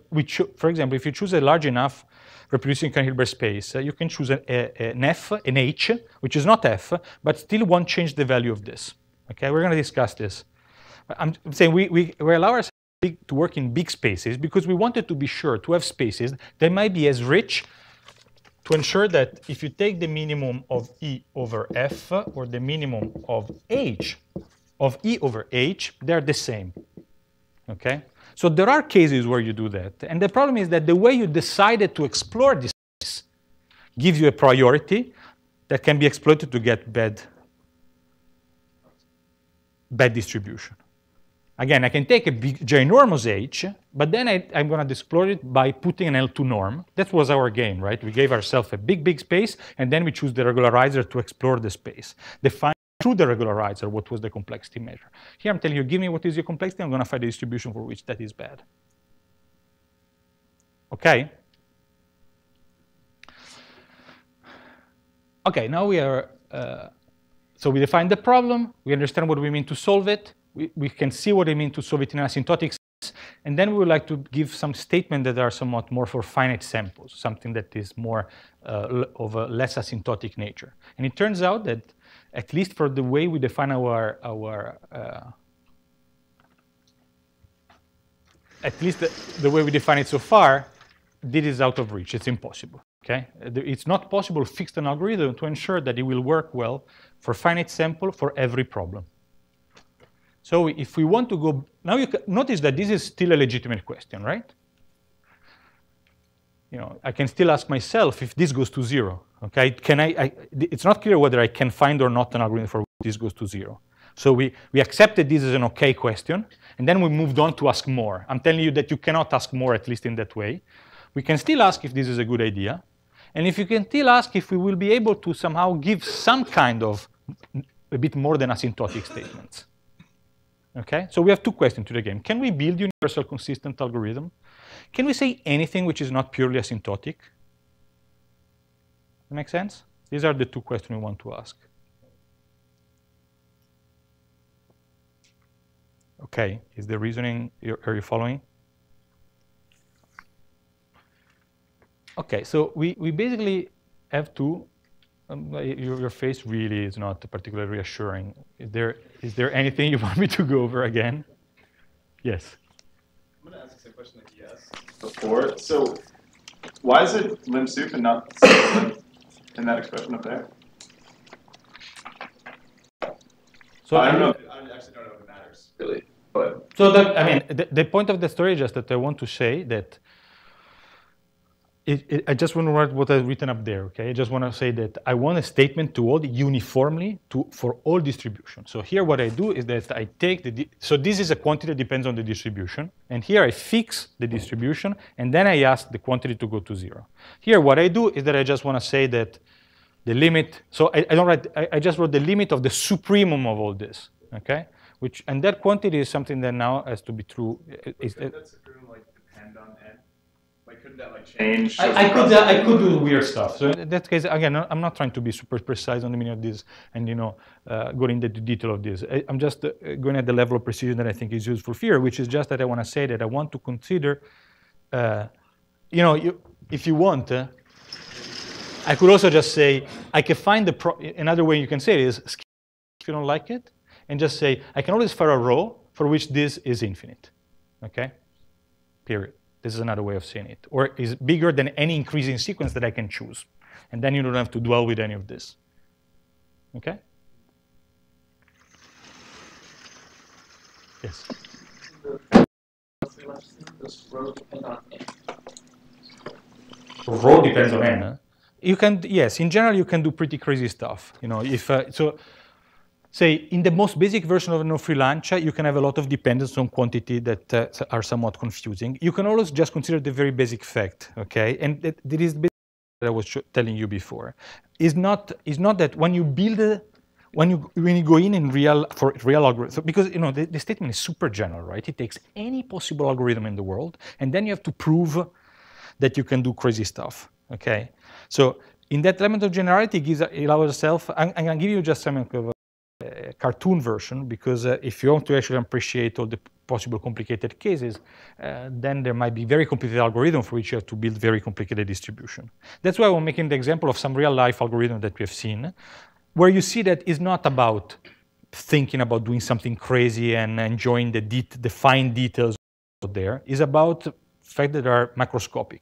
for example, if you choose a large enough reproducing Hilbert space, you can choose an F, an H, which is not F, but still won't change the value of this. Okay, we're going to discuss this. I'm saying we allow ourselves to work in big spaces because we wanted to be sure to have spaces that might be as rich to ensure that if you take the minimum of E over F or the minimum of H of E over H, they're the same. Okay? So there are cases where you do that. And the problem is that the way you decided to explore this space gives you a priority that can be exploited to get bad distribution. Again, I can take a big, ginormous H, but then I'm going to explore it by putting an L2 norm. That was our game, right? We gave ourselves a big, big space, and then we choose the regularizer to explore the space. Define through the regularizer what was the complexity measure. Here I'm telling you, give me what is your complexity, I'm going to find a distribution for which that is bad. Okay? Okay, now we are, so we define the problem, we understand what we mean to solve it, we can see what I mean to solve it in an asymptotic sense, and then we would like to give some statements that are somewhat more for finite samples, something that is more of a less asymptotic nature. And it turns out that, at least for the way we define at least the way we define it so far, this is out of reach. It's impossible. Okay? It's not possible to fix an algorithm to ensure that it will work well for finite sample for every problem. So if we want to go, now you can notice that this is still a legitimate question, right? I can still ask myself if this goes to 0. Okay, it's not clear whether I can find or not an algorithm for which this goes to 0. So we accepted this as an okay question, and then we moved on to ask more. I'm telling you that you cannot ask more, at least in that way. We can still ask if this is a good idea, and if you can still ask if we will be able to somehow give some kind of a bit more than asymptotic statements. Okay, so we have two questions to the game. Can we build universal consistent algorithm? Can we say anything which is not purely asymptotic? That make sense? These are the two questions we want to ask. Okay, is the reasoning, are you following? Okay, so we basically have to, your face really is not particularly reassuring. Is there anything you want me to go over again? Yes. I'm going to ask the same question that he asked before. So why is it lim sup and not lim in that expression up there? So I don't know. I actually don't know if it matters. Really? But So that, I mean, the point of the story is just that I want to say that I just want to write what I've written up there, okay? I just want to say that I want a statement to hold uniformly for all distributions. So here what I do is that I take so this is a quantity that depends on the distribution. And here I fix the distribution, and then I ask the quantity to go to 0. Here what I do is that I just want to say that the limit, so I don't write, I just wrote the limit of the supremum of all this, okay? And that quantity is something that now has to be true. couldn't that supremum like depend on n? Like couldn't that like change? I could do weird stuff. So in that case, again, I'm not trying to be super precise on the meaning of this and go into the detail of this. I'm just going at the level of precision that I think is useful here, which is just that I want to say that I want to consider, if you want, I could also just say I can find another way you can say it is if you don't like it, and just say I can always find a row for which this is infinite, okay? Period. This is another way of saying it. Or is bigger than any increasing sequence that I can choose. And then you don't have to dwell with any of this. Okay? Yes? Does row depend on n? Row depends on n. Huh? You can, yes, in general, you can do pretty crazy stuff. Say, in the most basic version of no-free lunch, you can have a lot of dependence on quantity that are somewhat confusing. You can always just consider the very basic fact, okay? And that is the that I was telling you before. Is not that when you build, when you go in for real algorithm, because the statement is super general, right? It takes any possible algorithm in the world, and then you have to prove that you can do crazy stuff, okay? So in that element of generality, it allows itself. I'm going to give you just some of a cartoon version, because if you want to actually appreciate all the possible complicated cases, then there might be very complicated algorithm for which you have to build very complicated distribution. That's why I'm making the example of some real life algorithm that we have seen, where you see that it's not about thinking about doing something crazy and enjoying the fine details there. It's about the fact that they are macroscopic.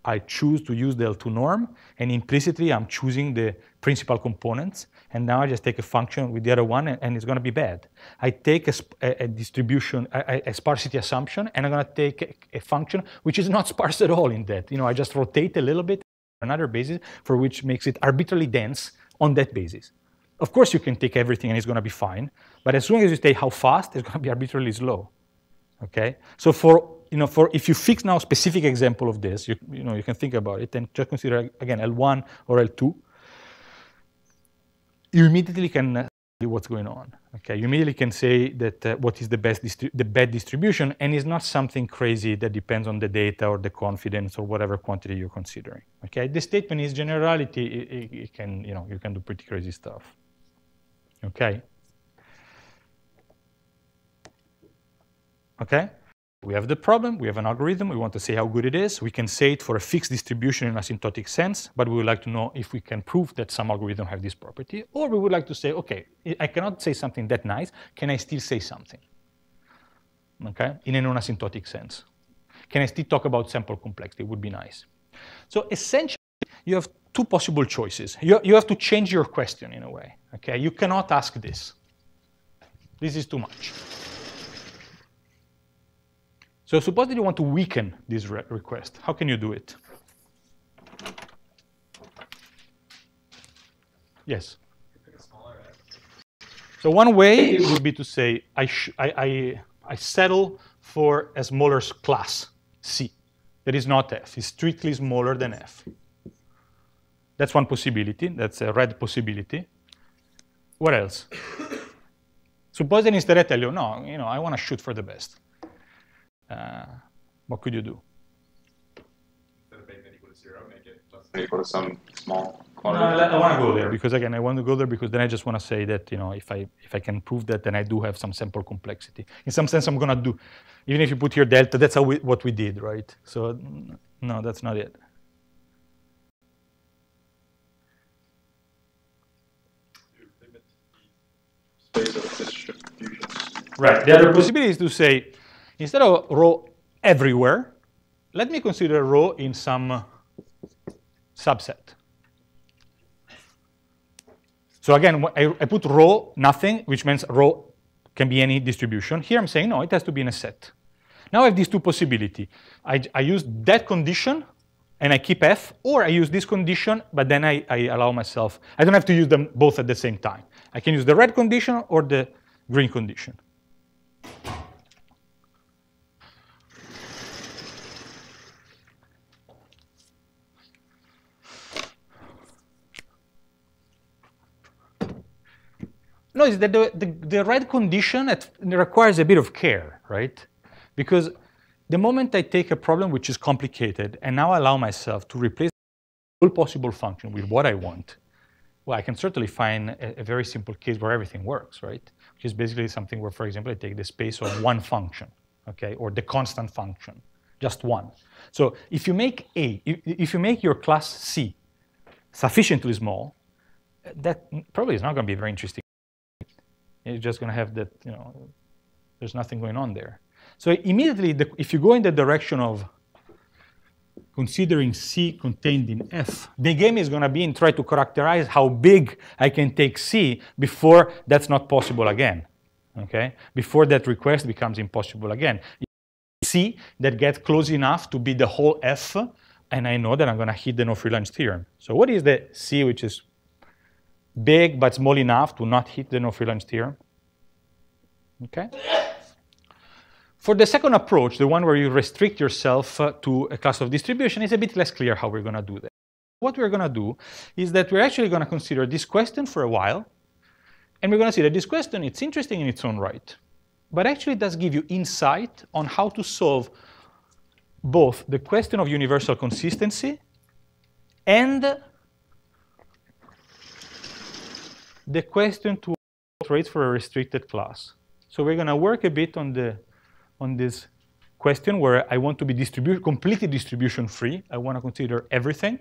I choose to use the L2 norm, and implicitly I'm choosing the principal components, and now I just take a function with the other one, and it's going to be bad. I take a distribution, a sparsity assumption, and I'm going to take a function which is not sparse at all in that. I just rotate a little bit on another basis for which makes it arbitrarily dense on that basis. Of course, you can take everything and it's going to be fine, but as soon as you say how fast, it's going to be arbitrarily slow. Okay? So if you fix now a specific example of this, you can think about it and just consider, again, L1 or L2. You immediately can see what's going on. Okay, you immediately can say that what is the bad distribution, and it's not something crazy that depends on the data or the confidence or whatever quantity you're considering. Okay, the statement is generality. You can do pretty crazy stuff. Okay. Okay. We have the problem, we have an algorithm, we want to see how good it is. We can say it for a fixed distribution in asymptotic sense, but we would like to know if we can prove that some algorithm have this property, or we would like to say, okay, I cannot say something that nice, can I still say something? Okay, in a non-asymptotic sense. Can I still talk about sample complexity? It would be nice. So essentially, you have two possible choices. You have to change your question in a way, okay? You cannot ask this. This is too much. So suppose that you want to weaken this request. How can you do it? Yes? So one way would be to say, I settle for a smaller class, C, that is not F. It's strictly smaller than F. That's one possibility. That's a red possibility. What else? Suppose that instead I tell you, no, I want to shoot for the best. What could you do? Instead of making that equal to 0, make it less than equal to some small quantity. No, I want to go there because, again, I want to go there because then I just want to say that, if I can prove that, then I do have some sample complexity. In some sense, I'm going to do, even if you put here delta, that's what we did, right? So, no, that's not it. Space of distributions. Right. The other possibility is to say, instead of row everywhere, let me consider row in some subset. So again, I put row nothing, which means row can be any distribution. Here I'm saying, no, it has to be in a set. Now I have these two possibilities. I use that condition, and I keep f, or I use this condition, but then I allow myself, I don't have to use them both at the same time. I can use the red condition or the green condition. Notice that the red condition requires a bit of care, right? Because the moment I take a problem which is complicated and now allow myself to replace all possible function with what I want, well, I can certainly find a very simple case where everything works, right? Which is basically something where, for example, I take the space of one function, okay, or the constant function, just one. So if you make if you make your class C sufficiently small, that probably is not going to be very interesting. You're just going to have that, you know, there's nothing going on there. So immediately, if you go in the direction of considering C contained in F, the game is going to be in try to characterize how big I can take C before that's not possible again, okay? Before that request becomes impossible again. C that gets close enough to be the whole F, and I know that I'm going to hit the no free lunch theorem. So what is the C which is big but small enough to not hit the no free lunch theorem? Okay. For the second approach, the one where you restrict yourself to a class of distribution, it's a bit less clear how we're going to do that. What we're going to do is that we're actually going to consider this question for a while, and we're going to see that this question, it's interesting in its own right, but actually it does give you insight on how to solve both the question of universal consistency and the question to iterate for a restricted class. So we're going to work a bit on this question where I want to be completely distribution free. I want to consider everything.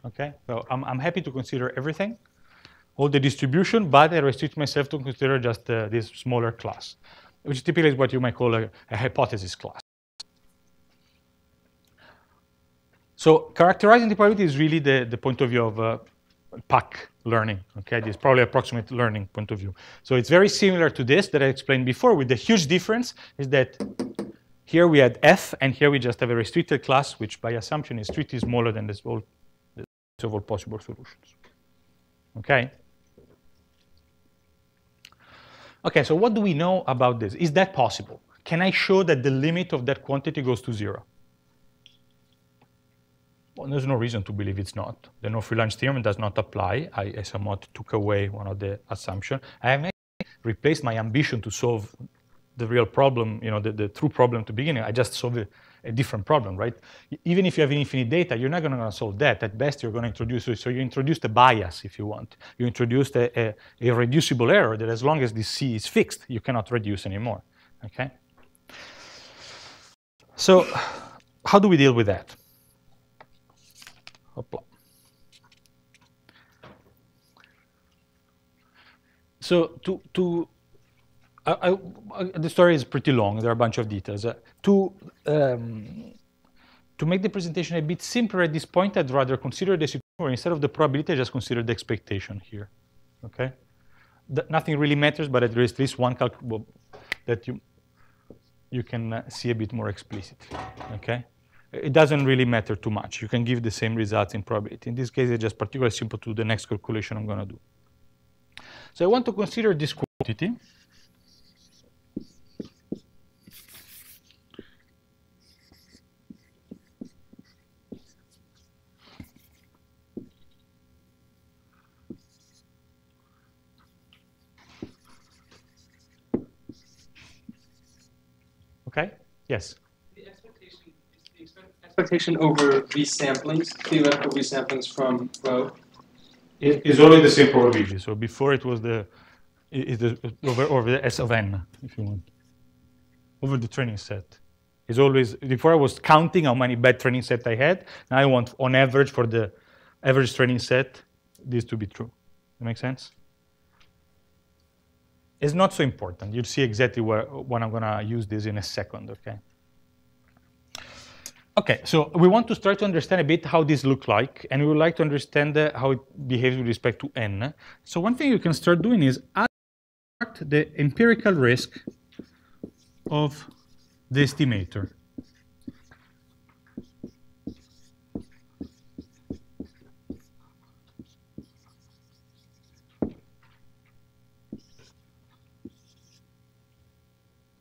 Okay, so I'm happy to consider everything, all the distribution, but I restrict myself to consider just this smaller class, which typically is what you might call a hypothesis class. So characterizing the probability is really the point of view of PAC learning. Okay, this is probably approximate learning point of view. So it's very similar to this that I explained before, with the huge difference is that here we had F, and here we just have a restricted class, which by assumption is strictly smaller than this whole of all possible solutions. Okay? Okay, so what do we know about this? Is that possible? Can I show that the limit of that quantity goes to 0? Well, there's no reason to believe it's not. The no free lunch theorem does not apply. I somewhat took away one of the assumptions. I have replaced my ambition to solve the real problem, you know, the true problem to begin. I just solve a different problem, right? Even if you have infinite data, you're not going to solve that. At best, you're going to introduce, so you introduced a bias, if you want. You introduced a reducible error that as long as this C is fixed, you cannot reduce anymore, okay? So how do we deal with that? Hopla. So the story is pretty long. There are a bunch of details. To make the presentation a bit simpler at this point, I'd rather consider the situation where instead of the probability, I just consider the expectation here. Okay, nothing really matters, but at least one calculable that you can see a bit more explicitly. Okay, it doesn't really matter too much. You can give the same results in probability. In this case, it's just particularly simple to the next calculation I'm going to do. So I want to consider this quantity. Okay. Yes. The expectation over resamplings, theoretical resamplings from Rho. It is always the same probability. So before it was over the S of n, if you want, over the training set. It's always, before I was counting how many bad training set I had. Now I want on average for the average training set this to be true. That make sense? It's not so important. You'll see exactly when I'm going to use this in a second, okay? Okay, so we want to start to understand a bit how this looks like, and we would like to understand how it behaves with respect to n. So one thing you can start doing is abstract the empirical risk of the estimator.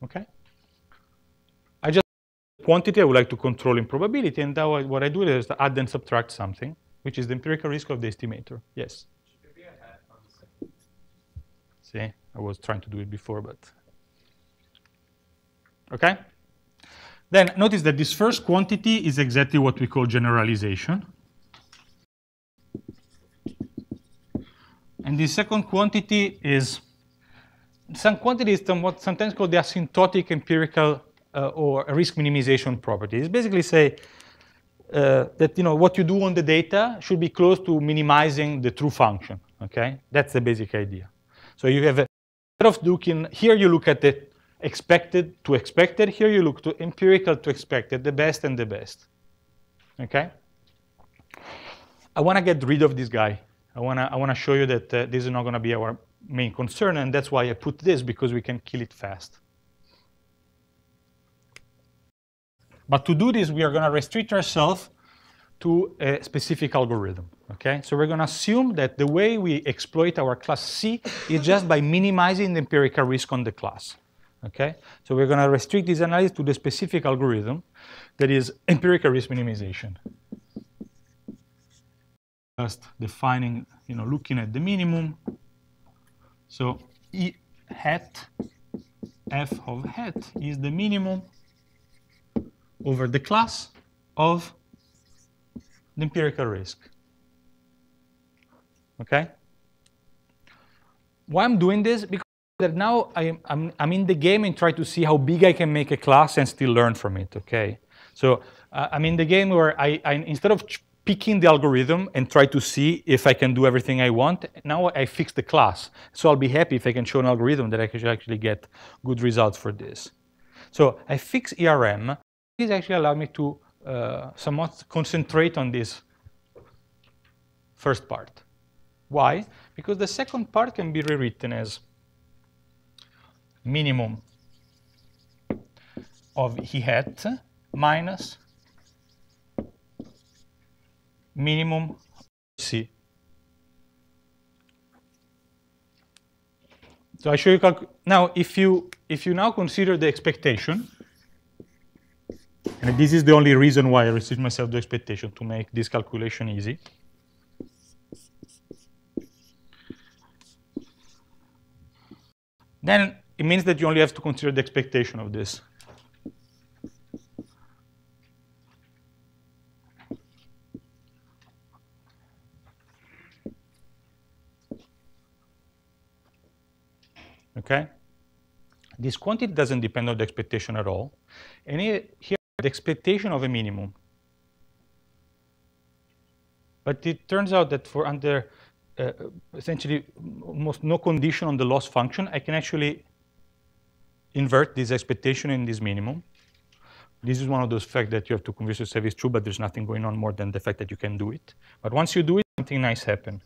Okay? I just quantity I would like to control in probability, and now what I do is add and subtract something, which is the empirical risk of the estimator. Yes? See, I was trying to do it before, but... Okay? Then notice that this first quantity is exactly what we call generalization. And this second quantity is... Some quantity is sometimes called the asymptotic empirical or risk minimization property. It's basically say that what you do on the data should be close to minimizing the true function. Okay, that's the basic idea. So you have instead of looking here, you look at the expected to expected. Here you look to empirical to expected, the best and the best. Okay. I want to get rid of this guy. I want to show you that this is not going to be our main concern, and that's why I put this, because we can kill it fast. But to do this, we are going to restrict ourselves to a specific algorithm. Okay, so we're going to assume that the way we exploit our class C is just by minimizing the empirical risk on the class. Okay, so we're going to restrict this analysis to the specific algorithm that is empirical risk minimization. Just defining, looking at the minimum. So E hat F of hat is the minimum over the class of the empirical risk. Okay? Why I'm doing this? Because that now I'm in the game and try to see how big I can make a class and still learn from it. Okay? So I'm in the game where I instead of picking the algorithm and try to see if I can do everything I want, now I fix the class. So I'll be happy if I can show an algorithm that I can actually get good results for this. So I fix ERM. This actually allows me to somewhat concentrate on this first part. Why? Because the second part can be rewritten as minimum of E hat minus minimum C. So I show you now if you now consider the expectation, and this is the only reason why I restrict myself to expectation, to make this calculation easy. Then it means that you only have to consider the expectation of this. Okay? This quantity doesn't depend on the expectation at all. And here, the expectation of a minimum. But it turns out that for under essentially almost no condition on the loss function, I can actually invert this expectation in this minimum. This is one of those facts that you have to convince yourself is true, but there's nothing going on more than the fact that you can do it. But once you do it, something nice happens.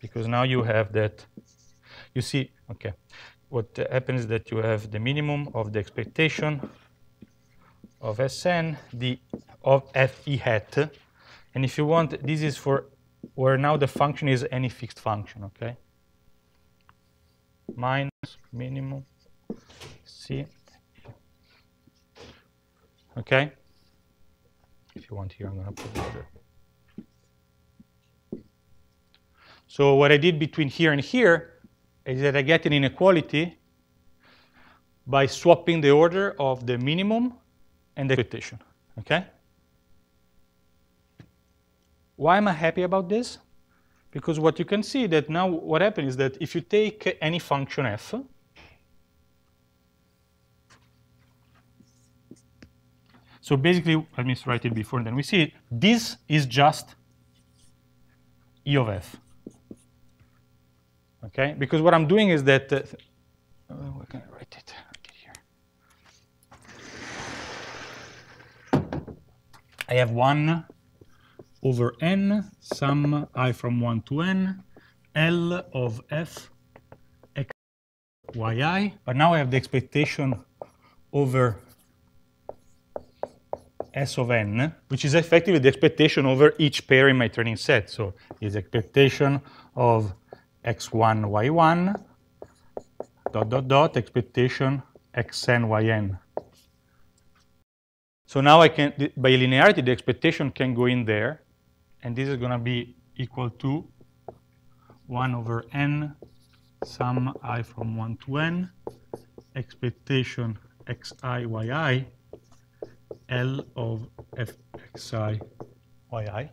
Because now you have that, you see, okay, what happens is that you have the minimum of the expectation of Sn of Fe hat. And if you want, this is for where now the function is any fixed function, okay? Minus minimum C. Okay? If you want here, I'm going to put the other. So what I did between here and here is that I get an inequality by swapping the order of the minimum and the expectation, okay? Why am I happy about this? Because what you can see that now what happens is that if you take any function f, so basically, let me write it before and then we see it, this is just E of f, Okay, because what I'm doing is that, where can I write it? I have 1 over n, sum I from 1 to n, L of f x yi. But now I have the expectation over S of n, which is effectively the expectation over each pair in my training set. So it's expectation of x1, y1, dot, dot, dot, expectation xn, yn. So now I can, by linearity, the expectation can go in there, and this is going to be equal to 1 over n, sum I from 1 to n, expectation xi, yi, L of fxi, yi.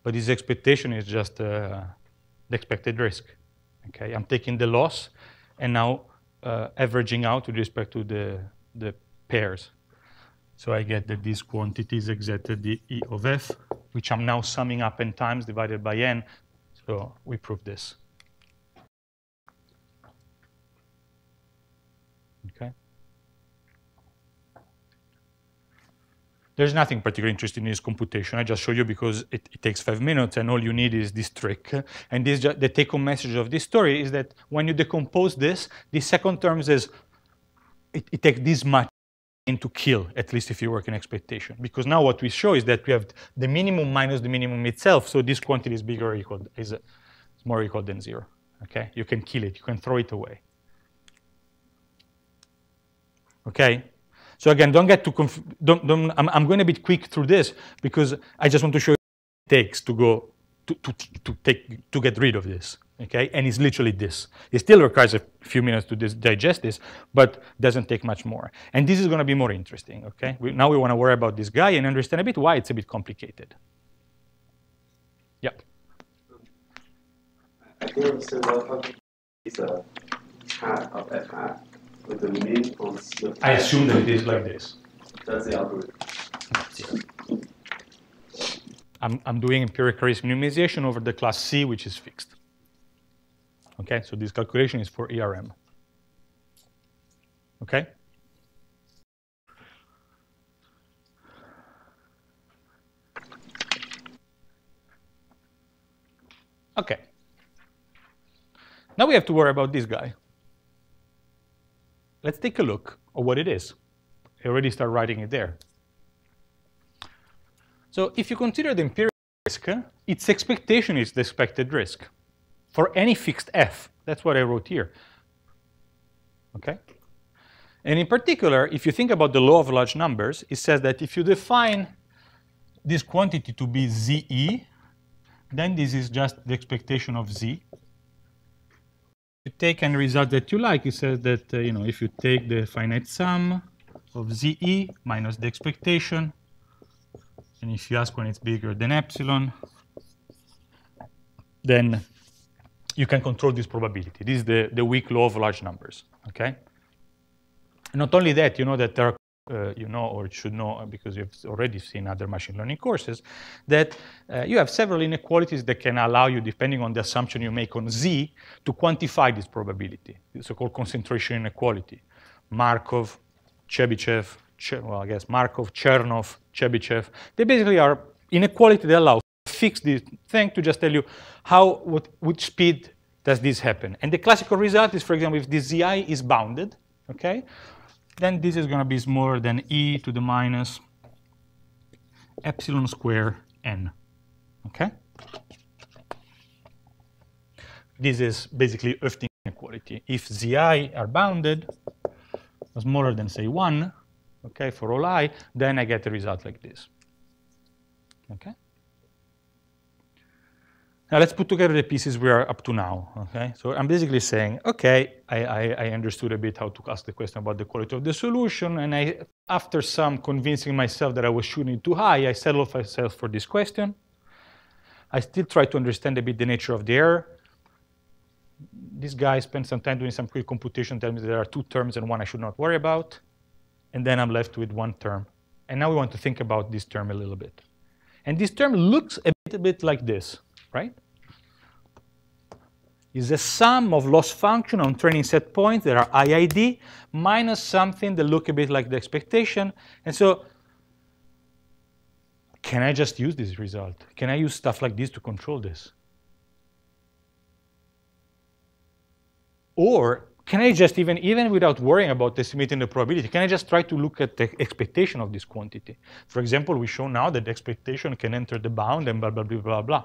But this expectation is just the expected risk. Okay, I'm taking the loss and now averaging out with respect to the pairs. So I get that this quantity is exactly the E of f, which I'm now summing up n times divided by n. So we prove this. Okay. There's nothing particularly interesting in this computation. I just show you because it takes 5 minutes, and all you need is this trick. And this, the take-home message of this story is that when you decompose this, the second term is it takes this much to kill, at least if you work in expectation. Because now what we show is that we have the minimum minus the minimum itself, so this quantity is bigger or equal, is more equal than 0. Okay, you can kill it, you can throw it away. Okay. So again, don't get too I'm going a bit quick through this because I just want to show you what it takes to go to get rid of this. Okay, and it's literally this. It still requires a few minutes to digest this, but doesn't take much more. And this is going to be more interesting. Okay, now we want to worry about this guy and understand a bit why it's a bit complicated. Yep. I don't understand how is a hat of f hat. With the min on the I assume that it is like this. That's the algorithm. I'm doing empirical risk minimization over the class C, which is fixed. Okay, so this calculation is for ERM. Okay? Okay. Now we have to worry about this guy. Let's take a look at what it is. I already start writing it there. So if you consider the empirical risk, its expectation is the expected risk for any fixed f. That's what I wrote here. Okay? And in particular, if you think about the law of large numbers, it says that if you define this quantity to be ze, then this is just the expectation of z. You take any result that you like, it says that if you take the finite sum of ze minus the expectation, and if you ask when it's bigger than epsilon, then you can control this probability. This is the weak law of large numbers. Okay. And not only that, you know that there are or should know because you've already seen other machine learning courses, that you have several inequalities that can allow you, depending on the assumption you make on z, to quantify this probability, the so-called concentration inequality. Markov, Chebyshev, well, I guess Markov, Chernoff, Chebyshev. They basically are inequality that allow to fix this thing to just tell you which speed does this happen. And the classical result is, for example, if this zi is bounded, okay, then this is going to be smaller than e to the minus epsilon square n. Okay? This is basically Oefting inequality. If zi are bounded, smaller than, say, 1, okay, for all I, then I get a result like this. Okay? Now let's put together the pieces we are up to now. Okay, so I'm basically saying, okay, I understood a bit how to ask the question about the quality of the solution, and after some convincing myself that I was shooting too high, I settled myself for this question. I still try to understand a bit the nature of the error. This guy spent some time doing some quick computation, telling me there are 2 terms and one I should not worry about, and then I'm left with 1 term. And now we want to think about this term a little bit. And this term looks a bit like this. Right? is a sum of loss function on training set points that are IID minus something that look a bit like the expectation. And so can I just use this result? Can I use stuff like this to control this? Or can I just, even without worrying about estimating the probability, can I just try to look at the expectation of this quantity? For example, we show now that the expectation can enter the bound and blah, blah, blah, blah, blah.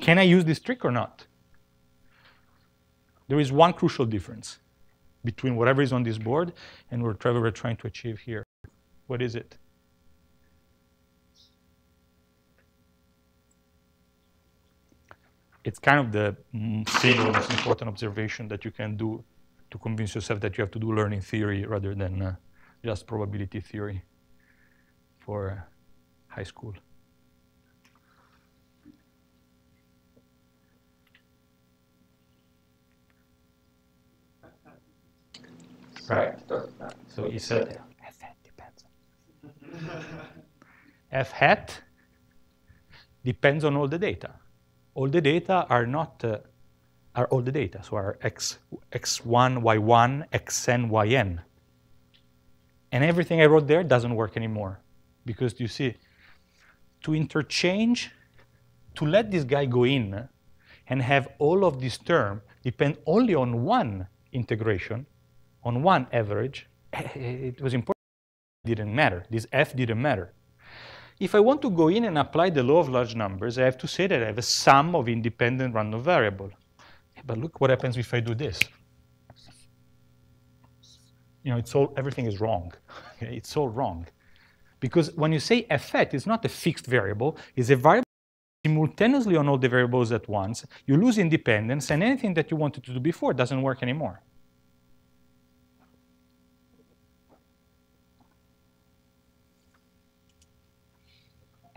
Can I use this trick or not? There is one crucial difference between whatever is on this board and whatever we're trying to achieve here. What is it? It's kind of the single most important observation that you can do to convince yourself that you have to do learning theory rather than just probability theory for high school. Right. So he said F hat depends. F hat depends on all the data. All the data are not are all the data, so are x1, y1, xn, yn. And everything I wrote there doesn't work anymore. Because you see, to interchange, to let this guy go in and have all of this term depend only on one integration, on one average, it was important. It didn't matter. This f didn't matter. If I want to go in and apply the law of large numbers, I have to say that I have a sum of independent random variable. But look what happens if I do this. You know, it's all, everything is wrong. It's all wrong. Because when you say f hat, it's not a fixed variable. It's a variable simultaneously on all the variables at once. You lose independence, and anything that you wanted to do before doesn't work anymore.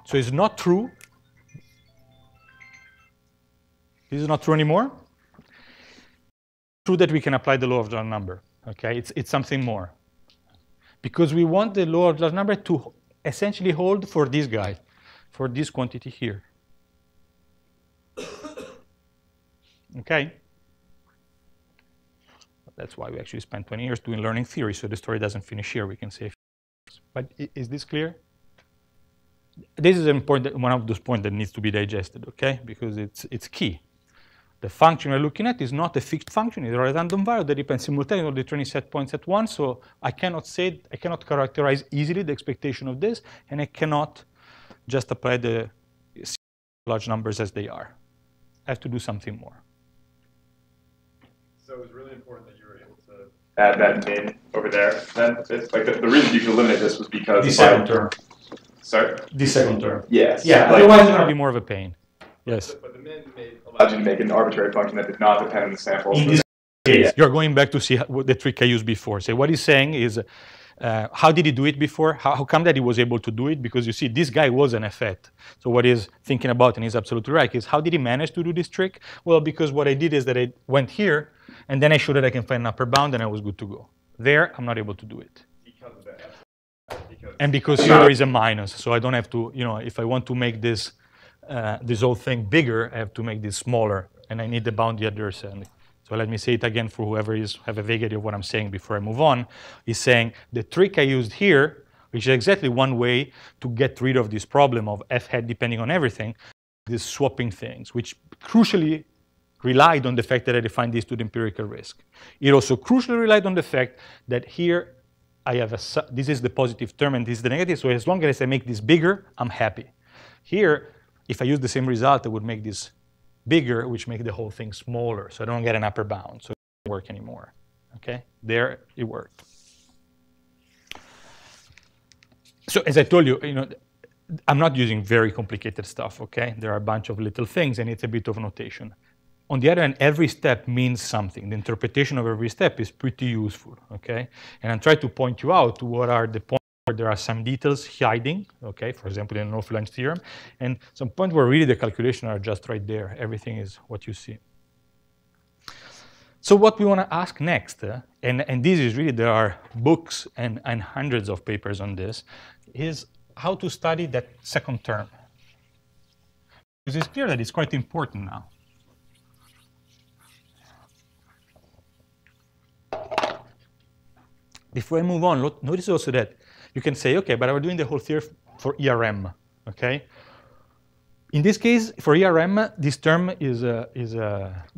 So it's not true. This is not true anymore. True that we can apply the law of large number. Okay, it's something more. Because we want the law of large number to essentially hold for this guy, for this quantity here. Okay? That's why we actually spent 20 years doing learning theory, so the story doesn't finish here. We can say, but is this clear? This is important, one of those points that needs to be digested, okay? Because it's key. The function we're looking at is not a fixed function, it's a random variable that depends simultaneously on the training set points at once. So I cannot characterize easily the expectation of this, and I cannot just apply the large numbers as they are. I have to do something more. So it was really important that you were able to add that min over there. Then it's like the reason you could eliminate this was because the second term. Sorry? The second term. Yes. Yeah, like, otherwise it's going to be more of a pain. Yes. But the min allowed you to make an arbitrary function that did not depend on the samples. In this case, you're going back to see what the trick I used before. So what he's saying is, how did he do it before? How come that he was able to do it? Because you see, this guy was an F hat. So what he's thinking about, and he's absolutely right, is how did he manage to do this trick? Well, because what I did is that I went here, and then I showed that I can find an upper bound, and I was good to go. There, I'm not able to do it. Because of that. And because here there is a minus, so I don't have to, you know, if I want to make this this whole thing bigger, I have to make this smaller, and I need the bound the other side. So let me say it again for whoever have a vague idea of what I'm saying before I move on, is saying the trick I used here, which is exactly one way to get rid of this problem of f hat depending on everything, is swapping things, which crucially relied on the fact that I defined this to the empirical risk. It also crucially relied on the fact that here I have this is the positive term and this is the negative, so as long as I make this bigger, I'm happy. Here, if I use the same result, I would make this bigger, which makes the whole thing smaller, so I don't get an upper bound, so it doesn't work anymore. Okay, there it worked. So as I told you, I'm not using very complicated stuff, okay? There are a bunch of little things, and it's a bit of notation. On the other hand, every step means something. The interpretation of every step is pretty useful, okay? And I'm trying to point you out to what are the points where there are some details hiding, okay? For example, in the no-flange theorem, and some points where really the calculations are just right there. Everything is what you see. So what we want to ask next, and this is really, there are books and hundreds of papers on this, is how to study that second term. Because it's clear that it's quite important now. Before I move on, notice also that you can say, okay, but we're doing the whole theory for ERM, okay? In this case, for ERM, this term is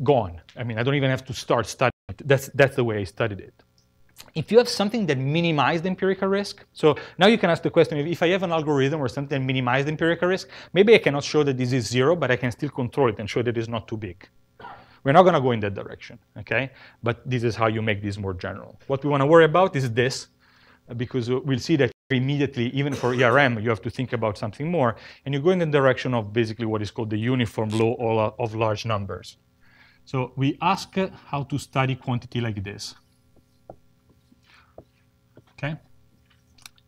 gone. I mean, I don't even have to start studying it. That's the way I studied it. If you have something that minimized empirical risk, so now you can ask the question, if I have an algorithm or something that minimized empirical risk, maybe I cannot show that this is 0, but I can still control it and show that it's not too big. We're not going to go in that direction, okay? But this is how you make this more general. What we want to worry about is this, because we'll see that immediately, even for ERM, you have to think about something more, and you go in the direction of basically what is called the uniform law of large numbers. So we ask how to study quantity like this. Okay?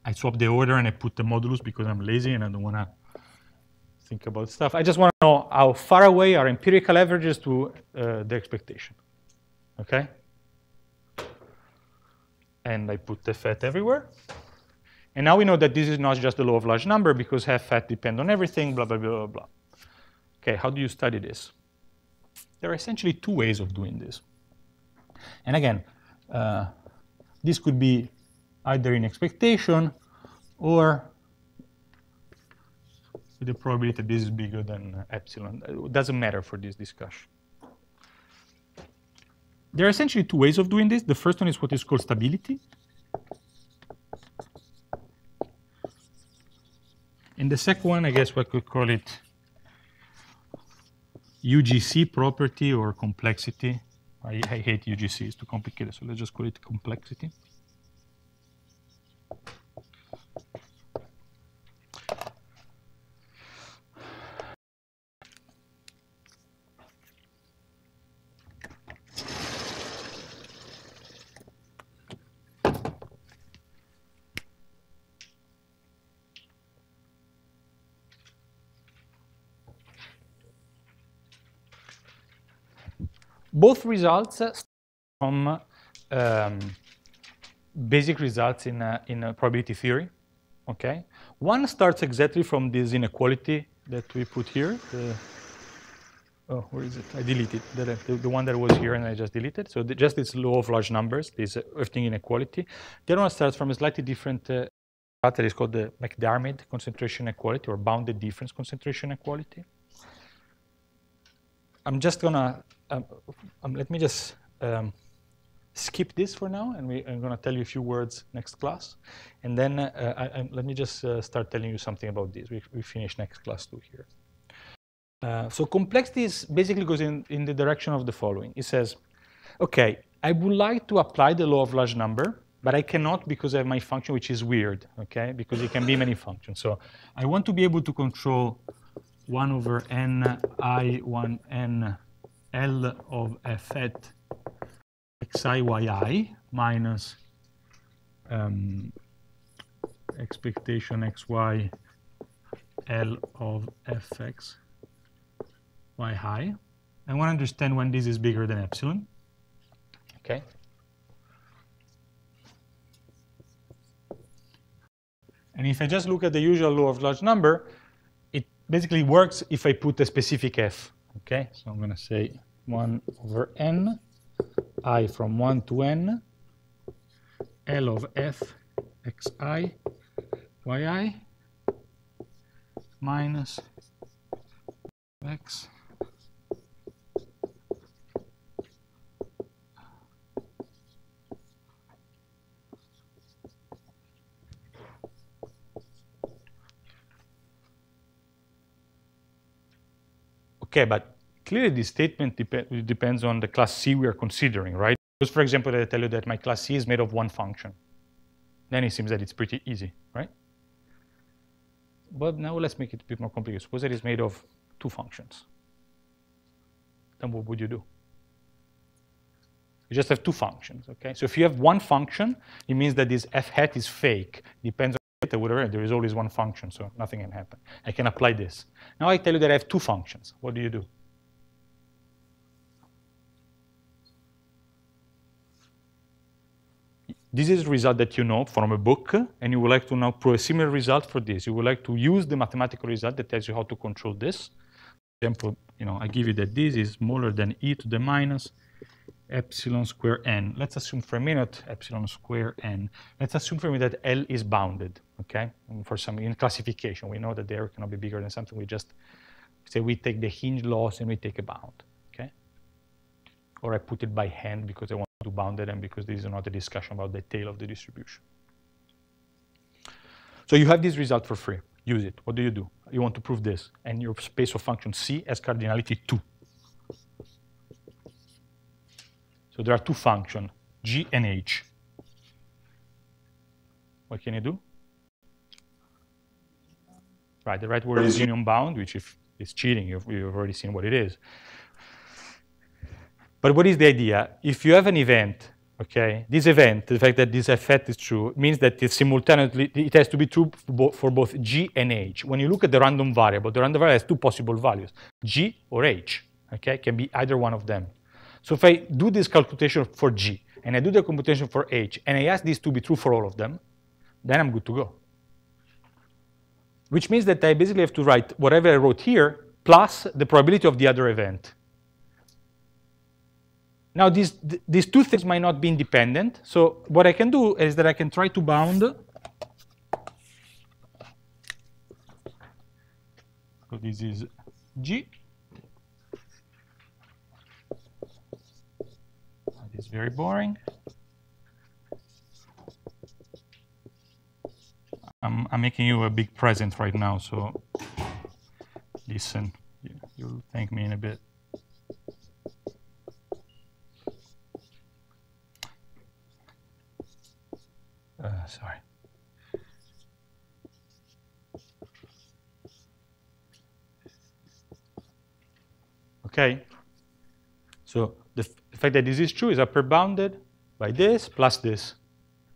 I swap the order and I put the modulus because I'm lazy and I don't want to think about stuff. I just want to know how far away are empirical averages to the expectation. Okay? And I put the FAT everywhere. And now we know that this is not just the law of large number because FAT depend on everything, blah, blah, blah, blah, blah. Okay, how do you study this? There are essentially two ways of doing this. And again, this could be either in expectation or with the probability that this is bigger than epsilon. It doesn't matter for this discussion. There are essentially two ways of doing this. The first one is what is called stability. And the second one, I guess we could call it UGC property or complexity. I hate UGC, it's too complicated, so let's just call it complexity. Both results from basic results in probability theory. Okay, one starts exactly from this inequality that we put here. Oh, where is it? I deleted the one that was here, and I just deleted. So just this law of large numbers, this everything inequality. The other one starts from a slightly different that is called the McDermid concentration inequality or bounded difference concentration inequality. I'm just gonna let me just skip this for now, and I'm gonna tell you a few words next class, and then let me just start telling you something about this. We finish next class too here. So complexity basically goes in the direction of the following. It says, okay, I would like to apply the law of large number, but I cannot because I have my function, which is weird, okay? Because it can be many functions. So I want to be able to control 1 over n I 1 n L of f at xi yi minus expectation xy L of fx y high. I want to understand when this is bigger than epsilon. Okay. And if I just look at the usual law of large number, it basically works if I put a specific f. Okay, so I'm going to say 1 over n, I from 1 to n, L of f xi yi minus x Okay, but clearly this statement depends on the class C we are considering, right? Because, for example, I tell you that my class C is made of one function. Then it seems that it's pretty easy, right? But now let's make it a bit more complicated. Suppose that it's made of 2 functions. Then what would you do? You just have 2 functions, okay? So if you have one function, it means that this f hat is fake. Depends on it, whatever. There is always one function, so nothing can happen. I can apply this. Now I tell you that I have 2 functions. What do you do? This is a result that you know from a book, and you would like to now prove a similar result for this. You would like to use the mathematical result that tells you how to control this. For example, I give you that this is smaller than e to the minus epsilon square n. Let's assume for a minute epsilon square n. Let's assume for a minute that L is bounded, okay? And for some in classification, we know that the error cannot be bigger than something. We just say we take the hinge loss and we take a bound, okay? Or I put it by hand because I want to bound it and because this is not a discussion about the tail of the distribution. So you have this result for free. Use it. What do? You want to prove this. And your space of function C has cardinality 2. So there are two functions, G and H. What can you do? Right, the right word is union bound, which if it's cheating, you've already seen what it is. But what is the idea? If you have an event, okay, this event, the fact that this effect is true, means that it simultaneously, it has to be true for both G and H. When you look at the random variable has two possible values, G or H, okay? Can be either one of them. So if I do this computation for G, and I do the computation for H, and I ask these to be true for all of them, then I'm good to go. Which means that I basically have to write whatever I wrote here, plus the probability of the other event. Now, these two things might not be independent. So what I can do is that I can try to bound. So this is G. That is very boring. I'm making you a big present right now, so listen. You'll thank me in a bit. Sorry. Okay. So the fact that this is true is upper bounded by this plus this,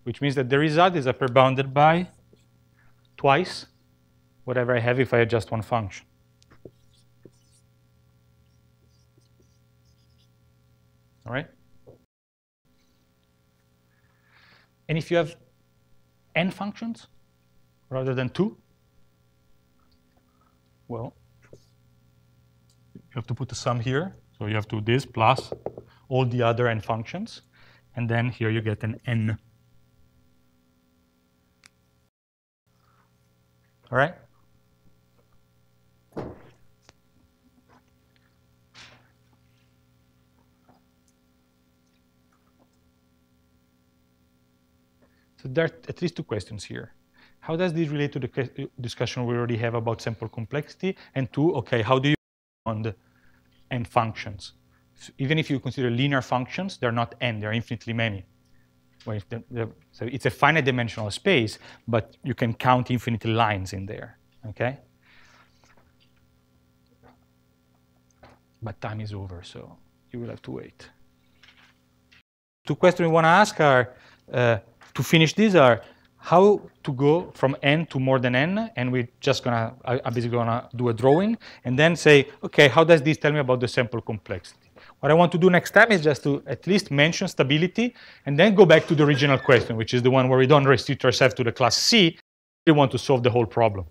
which means that the result is upper bounded by twice whatever I have if I adjust one function. All right? And if you have n functions rather than 2, well, you have to put the sum here. So you have to do this plus all the other n functions. And then here you get an n. All right? So there are at least two questions here. How does this relate to the discussion we already have about sample complexity? And two, okay, how do you bound n functions? So even if you consider linear functions, they're not n, they're infinitely many. Well, so it's a finite dimensional space, but you can count infinite lines in there, okay? But time is over, so you will have to wait. Two questions we want to ask are, to finish these are, how to go from n to more than n, and we're just gonna, I'm basically gonna do a drawing, and then say, okay, how does this tell me about the sample complexity? What I want to do next time is just to at least mention stability, and then go back to the original question, which is the one where we don't restrict ourselves to the class C. We want to solve the whole problem.